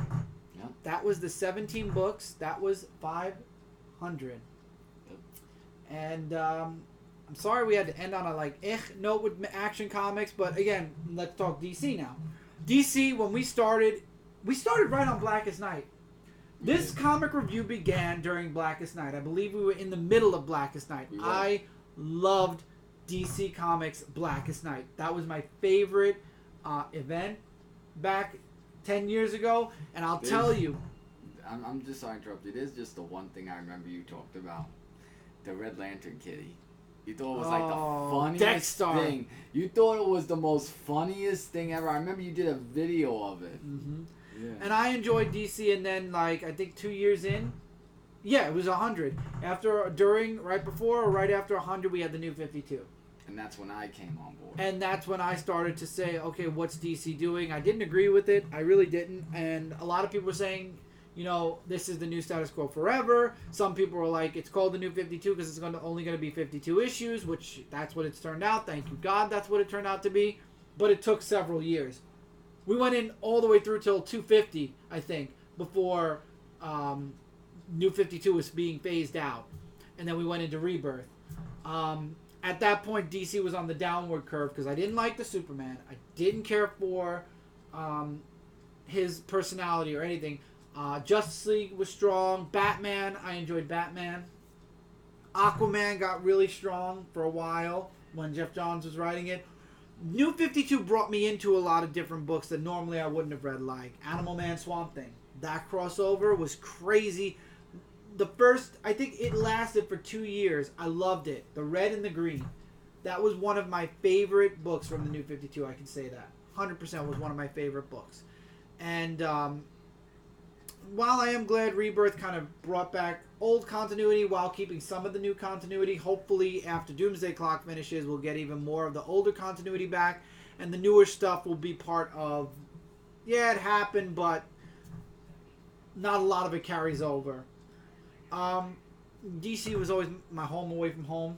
Yep. That was the 17 books. That was 500. And I'm sorry we had to end on a note with Action Comics, but again, let's talk DC now. DC, when we started right on Blackest Night. This comic review began during Blackest Night. I believe we were in the middle of Blackest Night. I loved DC Comics Blackest Night. That was my favorite event back 10 years ago, and I'll tell you. I'm just sorry to interrupt you. There's just the one thing I remember you talked about. The Red Lantern Kitty. You thought it was like the funniest thing. You thought it was the most funniest thing ever. I remember you did a video of it. Mm-hmm. Yeah. And I enjoyed DC, and then I think 2 years in, it was 100. Right before or right after 100, we had the New 52. And that's when I came on board. And that's when I started to say, okay, what's DC doing? I didn't agree with it. I really didn't. And a lot of people were saying, this is the new status quo forever. Some people were like, it's called the New 52 because it's only going to be 52 issues, which that's what it's turned out. Thank you, God, that's what it turned out to be. But it took several years. We went in all the way through till 250, I think, before New 52 was being phased out. And then we went into Rebirth. At that point, DC was on the downward curve because I didn't like the Superman. I didn't care for his personality or anything. Justice League was strong. Batman, I enjoyed Batman. Aquaman got really strong for a while when Jeff Johns was writing it. New 52 brought me into a lot of different books that normally I wouldn't have read, like Animal Man Swamp Thing. That crossover was crazy. I think it lasted for 2 years. I loved it. The red and the green. That was one of my favorite books from the New 52, I can say that. 100% was one of my favorite books. And while I am glad Rebirth kind of brought back old continuity while keeping some of the new continuity, hopefully after Doomsday Clock finishes, we'll get even more of the older continuity back, and the newer stuff will be part of, it happened, but not a lot of it carries over. DC was always my home away from home,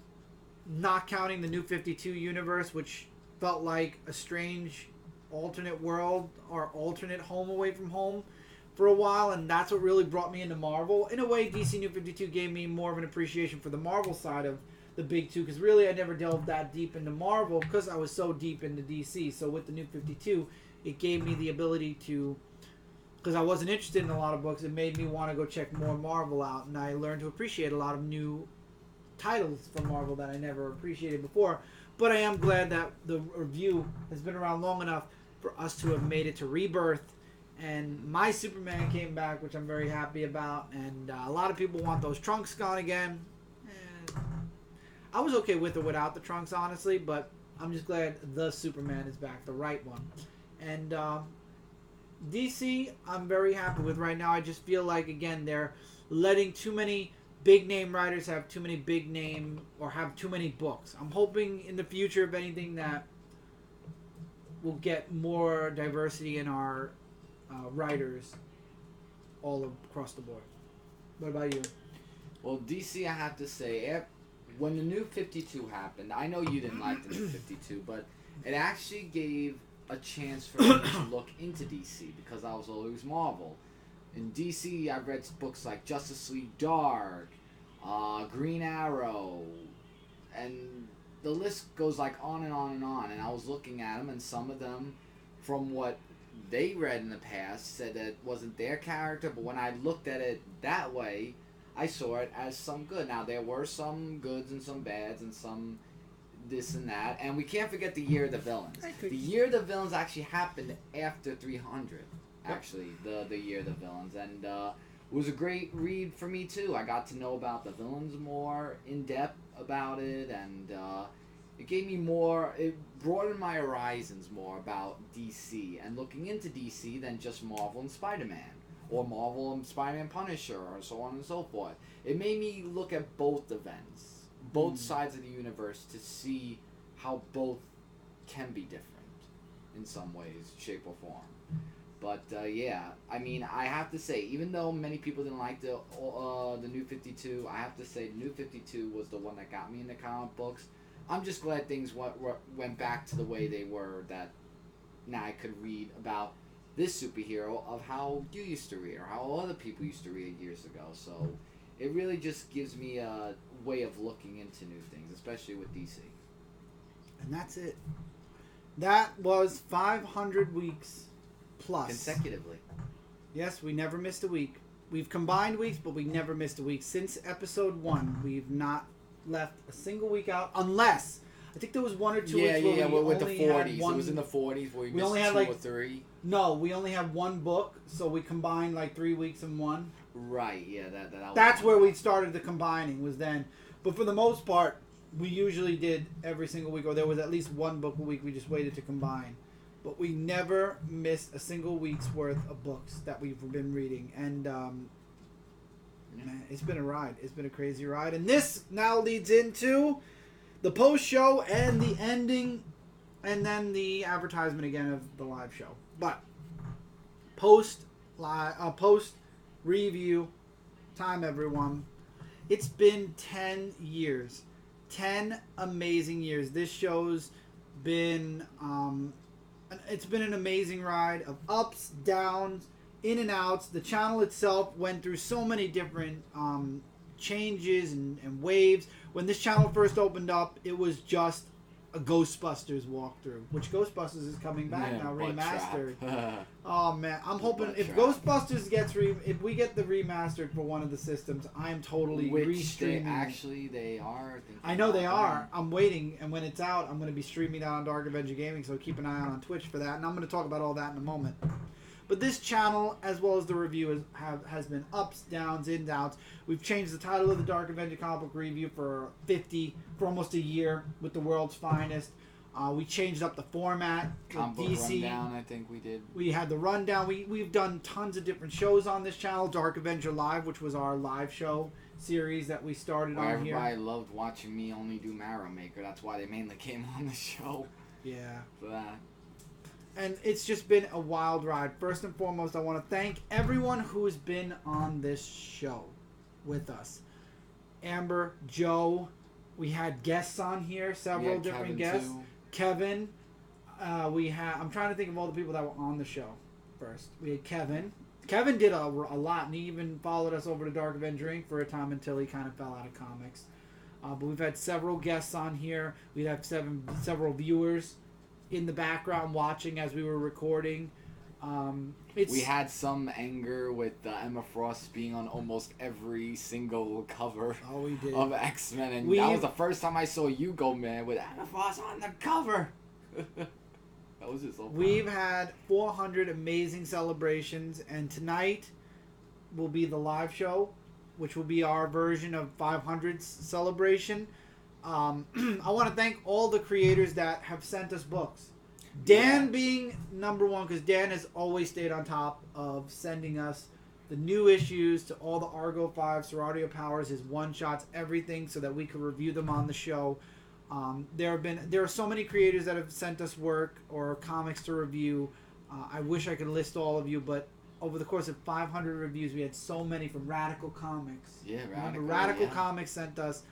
not counting the New 52 universe, which felt like a strange alternate world or alternate home away from home for a while, and that's what really brought me into Marvel. In a way, DC New 52 gave me more of an appreciation for the Marvel side of the big two, because really I never delved that deep into Marvel because I was so deep into DC. So with the New 52, it gave me the ability to, because I wasn't interested in a lot of books, it made me want to go check more Marvel out, and I learned to appreciate a lot of new titles from Marvel that I never appreciated before. But I am glad that the review has been around long enough for us to have made it to Rebirth. And my Superman came back, which I'm very happy about. And a lot of people want those trunks gone again. I was okay with or without the trunks, honestly. But I'm just glad the Superman is back, the right one. And DC, I'm very happy with right now. I just feel like, again, they're letting too many big-name writers have too many big name or have too many books. I'm hoping in the future, if anything, that we'll get more diversity in our writers all across the board. What about you? Well, DC, I have to say, when the New 52 happened, I know you didn't like the New 52, but it actually gave a chance for me to look into DC because I was always Marvel. In DC, I've read books like Justice League Dark, Green Arrow, and the list goes like on and on and on. And I was looking at them, and some of them, from what they read in the past, said that it wasn't their character, but when I looked at it that way, I saw it as some good. Now, there were some goods and some bads and some this and that. And we can't forget the Year of the Villains. The Year of the Villains actually happened after 300, actually, the Year of the Villains. And it was a great read for me, too. I got to know about the villains more in depth about it. And it gave me more, it broadened my horizons more about DC. And looking into DC than just Marvel and Spider-Man. Or Marvel and Spider-Man Punisher, or so on and so forth. It made me look at both events, both sides of the universe, to see how both can be different in some ways, shape, or form. But yeah, I mean, I have to say, even though many people didn't like the New 52, I have to say the New 52 was the one that got me into comic books. I'm just glad things went back to the way they were, that now I could read about this superhero of how you used to read or how other people used to read years ago. So it really just gives me a way of looking into new things, especially with DC. And that's it. That was 500 weeks plus. Consecutively. Yes, we never missed a week. We've combined weeks, but we never missed a week. Since episode 1, we've not left a single week out, unless I think there was 1 or 2 weeks where we with the only 40s. had one. It was in the 40s where we missed only had 2 like or 3. No, we only have one book, so we combined like 3 weeks in one. Right, yeah, that's where we started the combining, was then. But for the most part, we usually did every single week, or there was at least one book a week we just waited to combine. But we never missed a single week's worth of books that we've been reading. And man, it's been a ride. It's been a crazy ride. And this now leads into the post-show and the ending, and then the advertisement again of the live show. But post-review time, everyone. It's been 10 years. 10 amazing years. This show's been... it's been an amazing ride of ups, downs, in and outs. The channel itself went through so many different changes and waves. When this channel first opened up, it was just a Ghostbusters walkthrough, which Ghostbusters is coming back now, remastered. Oh man, I'm hoping if Ghostbusters gets if we get the remastered for one of the systems, I'm totally restreaming. They are. I know they are. I'm waiting, and when it's out, I'm going to be streaming that on Dark Avenger Gaming. So keep an eye out on Twitch for that, and I'm going to talk about all that in a moment. But this channel, as well as the review, has been ups, downs, ins, outs. We've changed the title of the Dark Avenger comic book review for almost a year with the world's finest. We changed up the format. Comic book rundown, I think we did. We had the rundown. We've done tons of different shows on this channel. Dark Avenger Live, which was our live show series that we started on here. Everybody loved watching me only do Marrow Maker. That's why they mainly came on the show. Yeah. For that. And it's just been a wild ride. First and foremost, I want to thank everyone who has been on this show with us. Amber, Joe, we had guests on here, several different guests. Too. Kevin, I'm trying to think of all the people that were on the show first. We had Kevin. Kevin did a lot, and he even followed us over to Dark Avenger Inc. for a time until he kind of fell out of comics. But we've had several guests on here. We'd have several viewers in the background watching as we were recording. We had some anger with Emma Frost being on almost every single cover of X-Men, and that was the first time I saw you go mad with Emma Frost on the cover. That was just so fun. We've had 400 amazing celebrations, and tonight will be the live show, which will be our version of 500's celebration. I want to thank all the creators that have sent us books. Dan being number one, because Dan has always stayed on top of sending us the new issues to all the Argo 5, Sorority of Powers, his one-shots, everything, so that we could review them on the show. There are so many creators that have sent us work or comics to review. I wish I could list all of you, but over the course of 500 reviews, we had so many from Radical Comics. Yeah, Radical Comics sent us,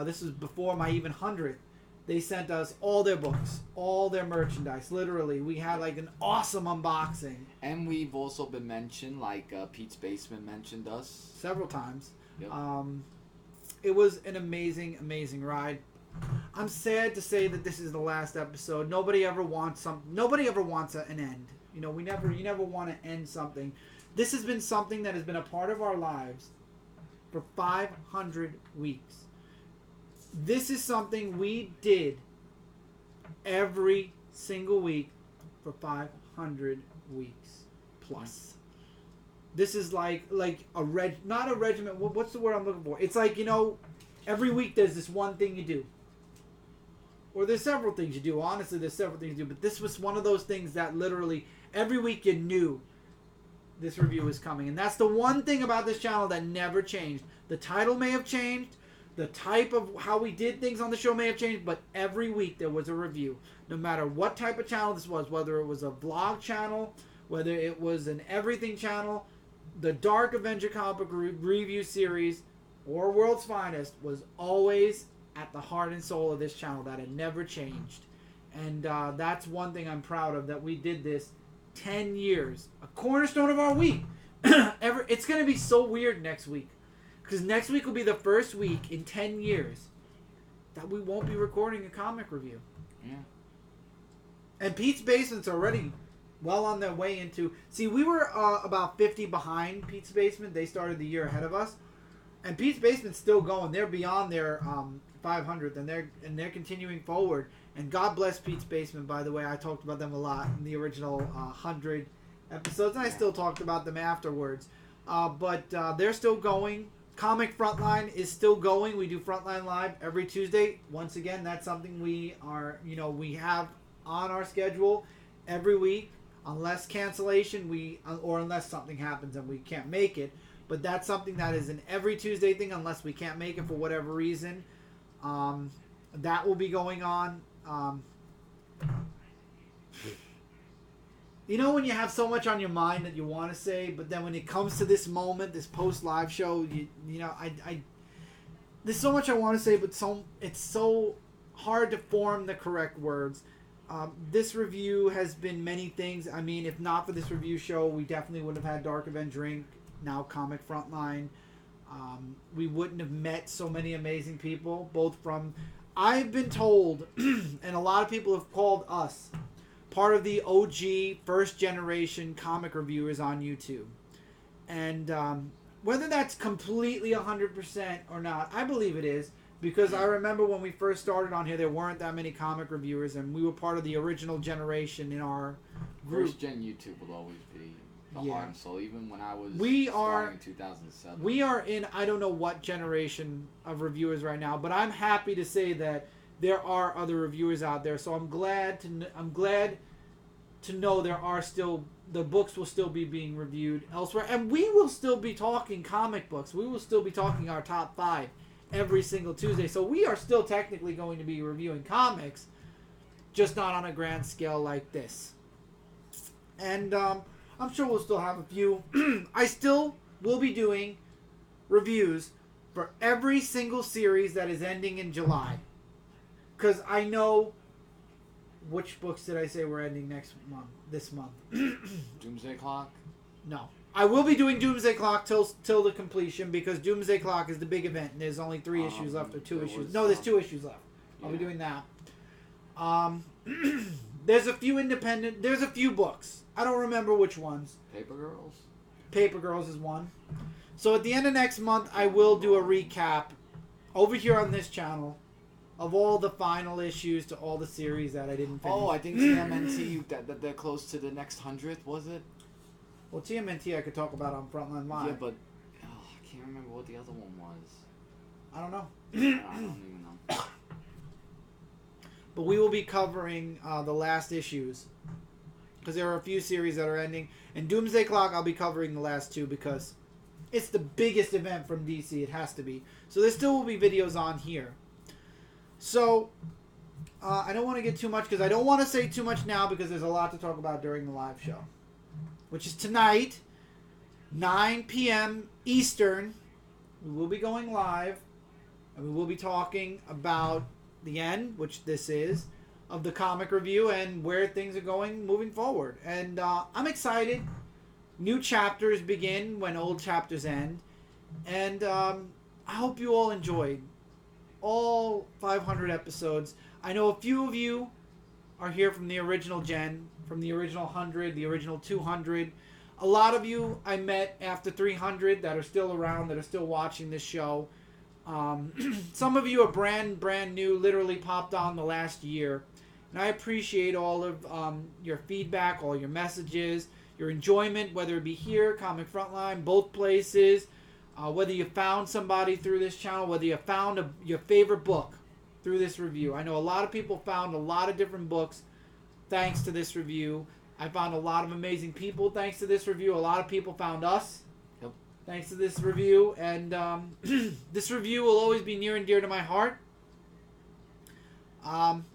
this was before my even 100th, they sent us all their books, all their merchandise, literally. We had like an awesome unboxing. And we've also been mentioned, like Pete's Basement mentioned us. Several times. Yep. It was an amazing, amazing ride. I'm sad to say that this is the last episode. Nobody ever wants an end. You know, you never want to end something. This has been something that has been a part of our lives for 500 weeks. This is something we did every single week for 500 weeks plus. This is like not a regiment. What's the word I'm looking for? It's like, you know, every week there's this one thing you do. Or there's several things you do. Honestly, there's several things you do. But this was one of those things that literally every week you knew this review was coming. And that's the one thing about this channel that never changed. The title may have changed. The type of how we did things on the show may have changed. But every week there was a review. No matter what type of channel this was. Whether it was a vlog channel. Whether it was an everything channel. The Dark Avenger comic book review series. Or World's Finest was always at the heart and soul of this channel. That had never changed. And that's one thing I'm proud of. That we did this 10 years. A cornerstone of our week. It's going to be so weird next week. Because next week will be the first week in 10 years that we won't be recording a comic review. Yeah. And Pete's Basement's already well on their way into... See, we were about 50 behind Pete's Basement. They started the year ahead of us. And Pete's Basement's still going. They're beyond their 500th, and they're continuing forward. And God bless Pete's Basement, by the way. I talked about them a lot in the original 100 episodes, and I still talked about them afterwards. But they're still going. Comic Frontline is still going. We do Frontline Live every Tuesday. Once again, that's something we have on our schedule every week, unless cancellation, or unless something happens and we can't make it. But that's something that is an every Tuesday thing, unless we can't make it for whatever reason. That will be going on. You know when you have so much on your mind that you want to say, but then when it comes to this moment, this post-live show, there's so much I want to say, but it's so hard to form the correct words. This review has been many things. I mean, if not for this review show, we definitely wouldn't have had Dark Avenger Inc., now Comic Frontline. We wouldn't have met so many amazing people, both from... I've been told, and a lot of people have called us part of the OG first generation comic reviewers on YouTube. And whether that's completely 100% or not, I believe it is, because I remember when we first started on here, there weren't that many comic reviewers, and we were part of the original generation in our group. First gen YouTube will always be the heart and soul, even when I was starting in 2007. We are in, I don't know what generation of reviewers right now, but I'm happy to say that there are other reviewers out there. So I'm glad to know there are still, the books will still be being reviewed elsewhere, and we will still be talking comic books. We will still be talking our top 5 every single Tuesday. So we are still technically going to be reviewing comics, just not on a grand scale like this. And I'm sure we'll still have a few. I still will be doing reviews for every single series that is ending in July. Because I know... Which books did I say we're ending this month? Doomsday Clock? No. I will be doing Doomsday Clock till the completion, because Doomsday Clock is the big event, and there's only 3 issues left, or 2 issues. No, there's 2 issues left. I'll be doing that. There's a few books. I don't remember which ones. Paper Girls? Paper Girls is one. So at the end of next month, I will do a recap over here on this channel of all the final issues to all the series that I didn't finish. Oh, I think TMNT, that they're close to the next 100th, was it? Well, TMNT I could talk about on Frontline Live. Yeah, but I can't remember what the other one was. I don't know. I don't even know. But we will be covering the last issues, because there are a few series that are ending. And Doomsday Clock, I'll be covering the last 2, because it's the biggest event from DC. It has to be. So there still will be videos on here. So, I don't want to get too much because I don't want to say too much now because there's a lot to talk about during the live show, which is tonight, 9 p.m. Eastern. We will be going live, and we will be talking about the end, which this is, of the comic review and where things are going moving forward. And I'm excited. New chapters begin when old chapters end. And I hope you all enjoyed all 500 episodes. I know a few of you are here from the original gen, from the original 100, the original 200. A lot of you I met after 300 that are still around, that are still watching this show. Some of you are brand new, literally popped on the last year. And I appreciate all of your feedback, all your messages, your enjoyment, whether it be here, Comic Frontline, both places, whether you found somebody through this channel, whether you found your favorite book through this review. I know a lot of people found a lot of different books thanks to this review. I found a lot of amazing people thanks to this review. A lot of people found us thanks to this review. And this review will always be near and dear to my heart. I'm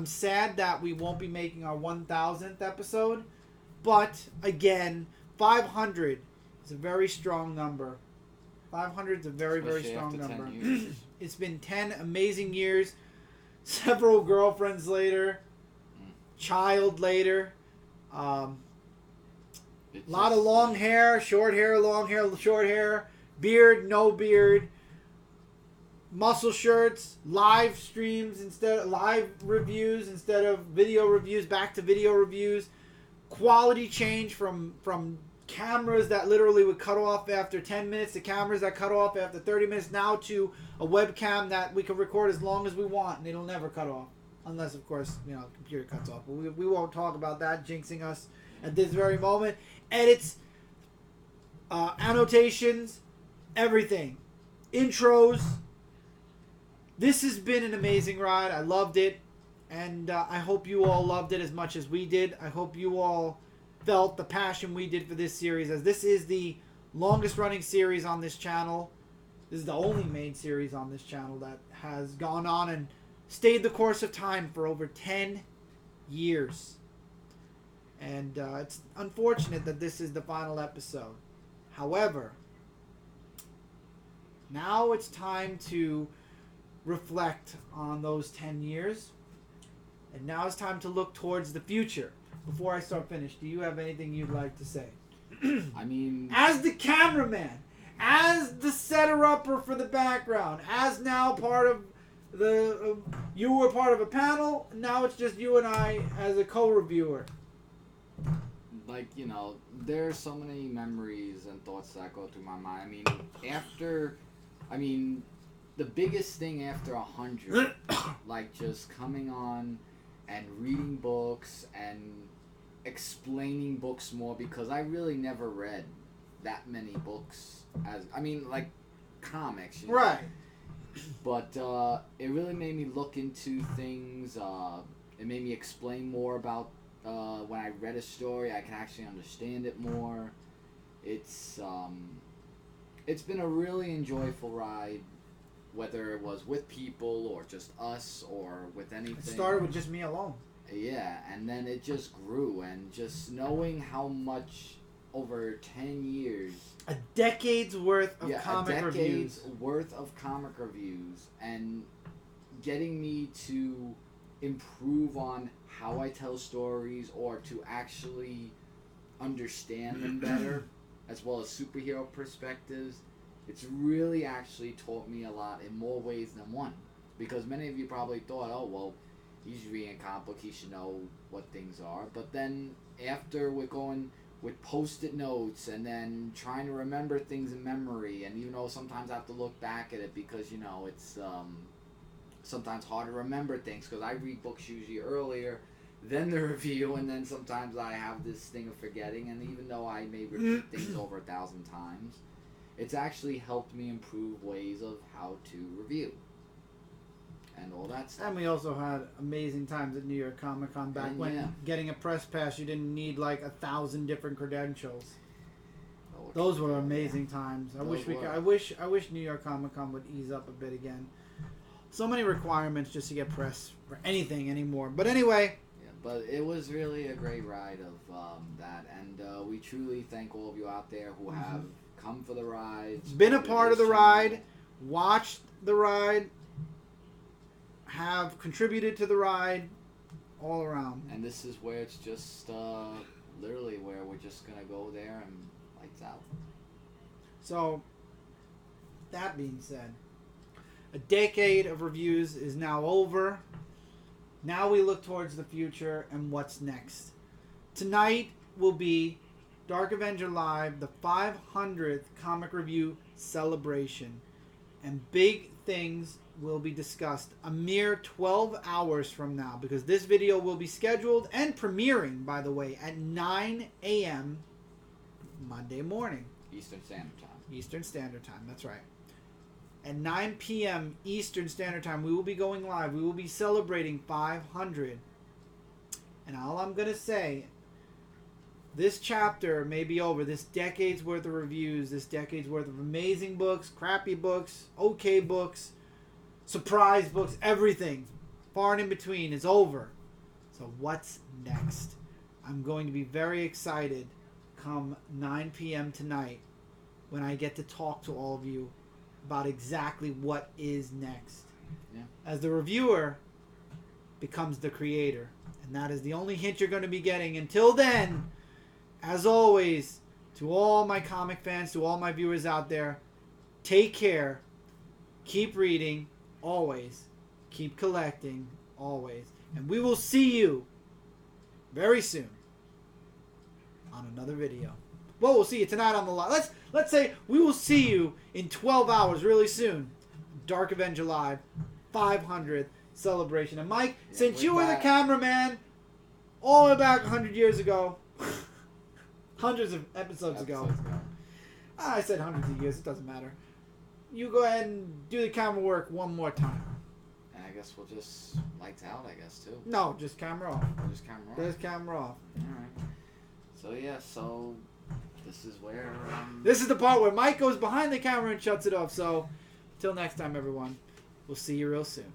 sad that we won't be making our 1000th episode. But, again, 500 is a very strong number. 500 is a very, very strong number. It's been 10 amazing years. Several girlfriends later. Child later. A lot of long hair, short hair, long hair, short hair. Beard, no beard. Muscle shirts. Live streams instead of live reviews instead of video reviews. Back to video reviews. Quality change from cameras that literally would cut off after 10 minutes to cameras that cut off after 30 minutes now to a webcam that we can record as long as we want and it'll never cut off unless of course the computer cuts off, but we won't talk about that, jinxing us at this very moment. Edits, annotations, everything, intros. This has been an amazing ride. I loved it, and I hope you all loved it as much as we did. I hope you all felt the passion we did for this series, as this is the longest running series on this channel. This is the only main series on this channel that has gone on and stayed the course of time for over 10 years. And it's unfortunate that this is the final episode. However, now it's time to reflect on those 10 years. And now it's time to look towards the future. Before I start finish, do you have anything you'd like to say? I mean, as the cameraman, as the setter-upper for the background, as now part of the... you were part of a panel, now it's just you and I as a co-reviewer. Like, there's so many memories and thoughts that go through my mind. I mean, the biggest thing after 100, like just coming on and reading books and explaining books more, because I really never read that many books like comics, right? But it really made me look into things. It made me explain more about when I read a story. I can actually understand it more. It's been a really enjoyable ride, whether it was with people or just us or with anything. It started with just me alone. Yeah, and then it just grew, and just knowing how much over 10 years... A decade's worth of comic reviews. Worth of comic reviews, and getting me to improve on how I tell stories or to actually understand them better, as well as superhero perspectives. It's really actually taught me a lot in more ways than one. Because many of you probably thought, oh, well, he's reading a comic book, he should know what things are. But then after we're going with Post-it notes and then trying to remember things in memory, and sometimes I have to look back at it because, it's sometimes hard to remember things because I read books usually earlier than the review, and then sometimes I have this thing of forgetting, and even though I may repeat things over 1,000 times, it's actually helped me improve ways of how to review and all that stuff. And we also had amazing times at New York Comic Con back when getting a press pass, you didn't need like 1,000 different credentials. Those were amazing times. I wish New York Comic Con would ease up a bit again. So many requirements just to get press for anything anymore. But anyway. Yeah, but it was really a great ride of that. And we truly thank all of you out there who have come for the ride. Been a part of the ride. Watched the ride. Have contributed to the ride. All around. And this is where it's just literally where we're just going to go there and lights out. So, that being said, a decade of reviews is now over. Now we look towards the future and what's next. Tonight will be Dark Avenger Live, the 500th comic review celebration. And big things will be discussed a mere 12 hours from now, because this video will be scheduled and premiering, by the way, at 9 a.m. Monday morning. Eastern Standard Time. Eastern Standard Time, that's right. At 9 p.m. Eastern Standard Time, we will be going live. We will be celebrating 500. And all I'm going to say, this chapter may be over. This decade's worth of reviews, this decade's worth of amazing books, crappy books, okay books, surprise books, everything far and in between is over. So what's next? I'm going to be very excited come 9 p.m. tonight when I get to talk to all of you about exactly what is next. Yeah. As the reviewer becomes the creator. And that is the only hint you're going to be getting. Until then, as always, to all my comic fans, to all my viewers out there, take care, keep reading, always, keep collecting, always. And we will see you very soon on another video. Well, we'll see you tonight on the live. Let's say we will see you in 12 hours really soon. Dark Avenger Live, 500th celebration. And Mike, since you were the cameraman all the way back 100 years ago, hundreds of episodes ago. I said hundreds of years, it doesn't matter. You go ahead and do the camera work one more time. And I guess we'll just lights out, I guess, too. No, just camera off. Just camera off? Just camera off. Alright. So, yeah, so this is where... This is the part where Mike goes behind the camera and shuts it off. So, till next time, everyone. We'll see you real soon.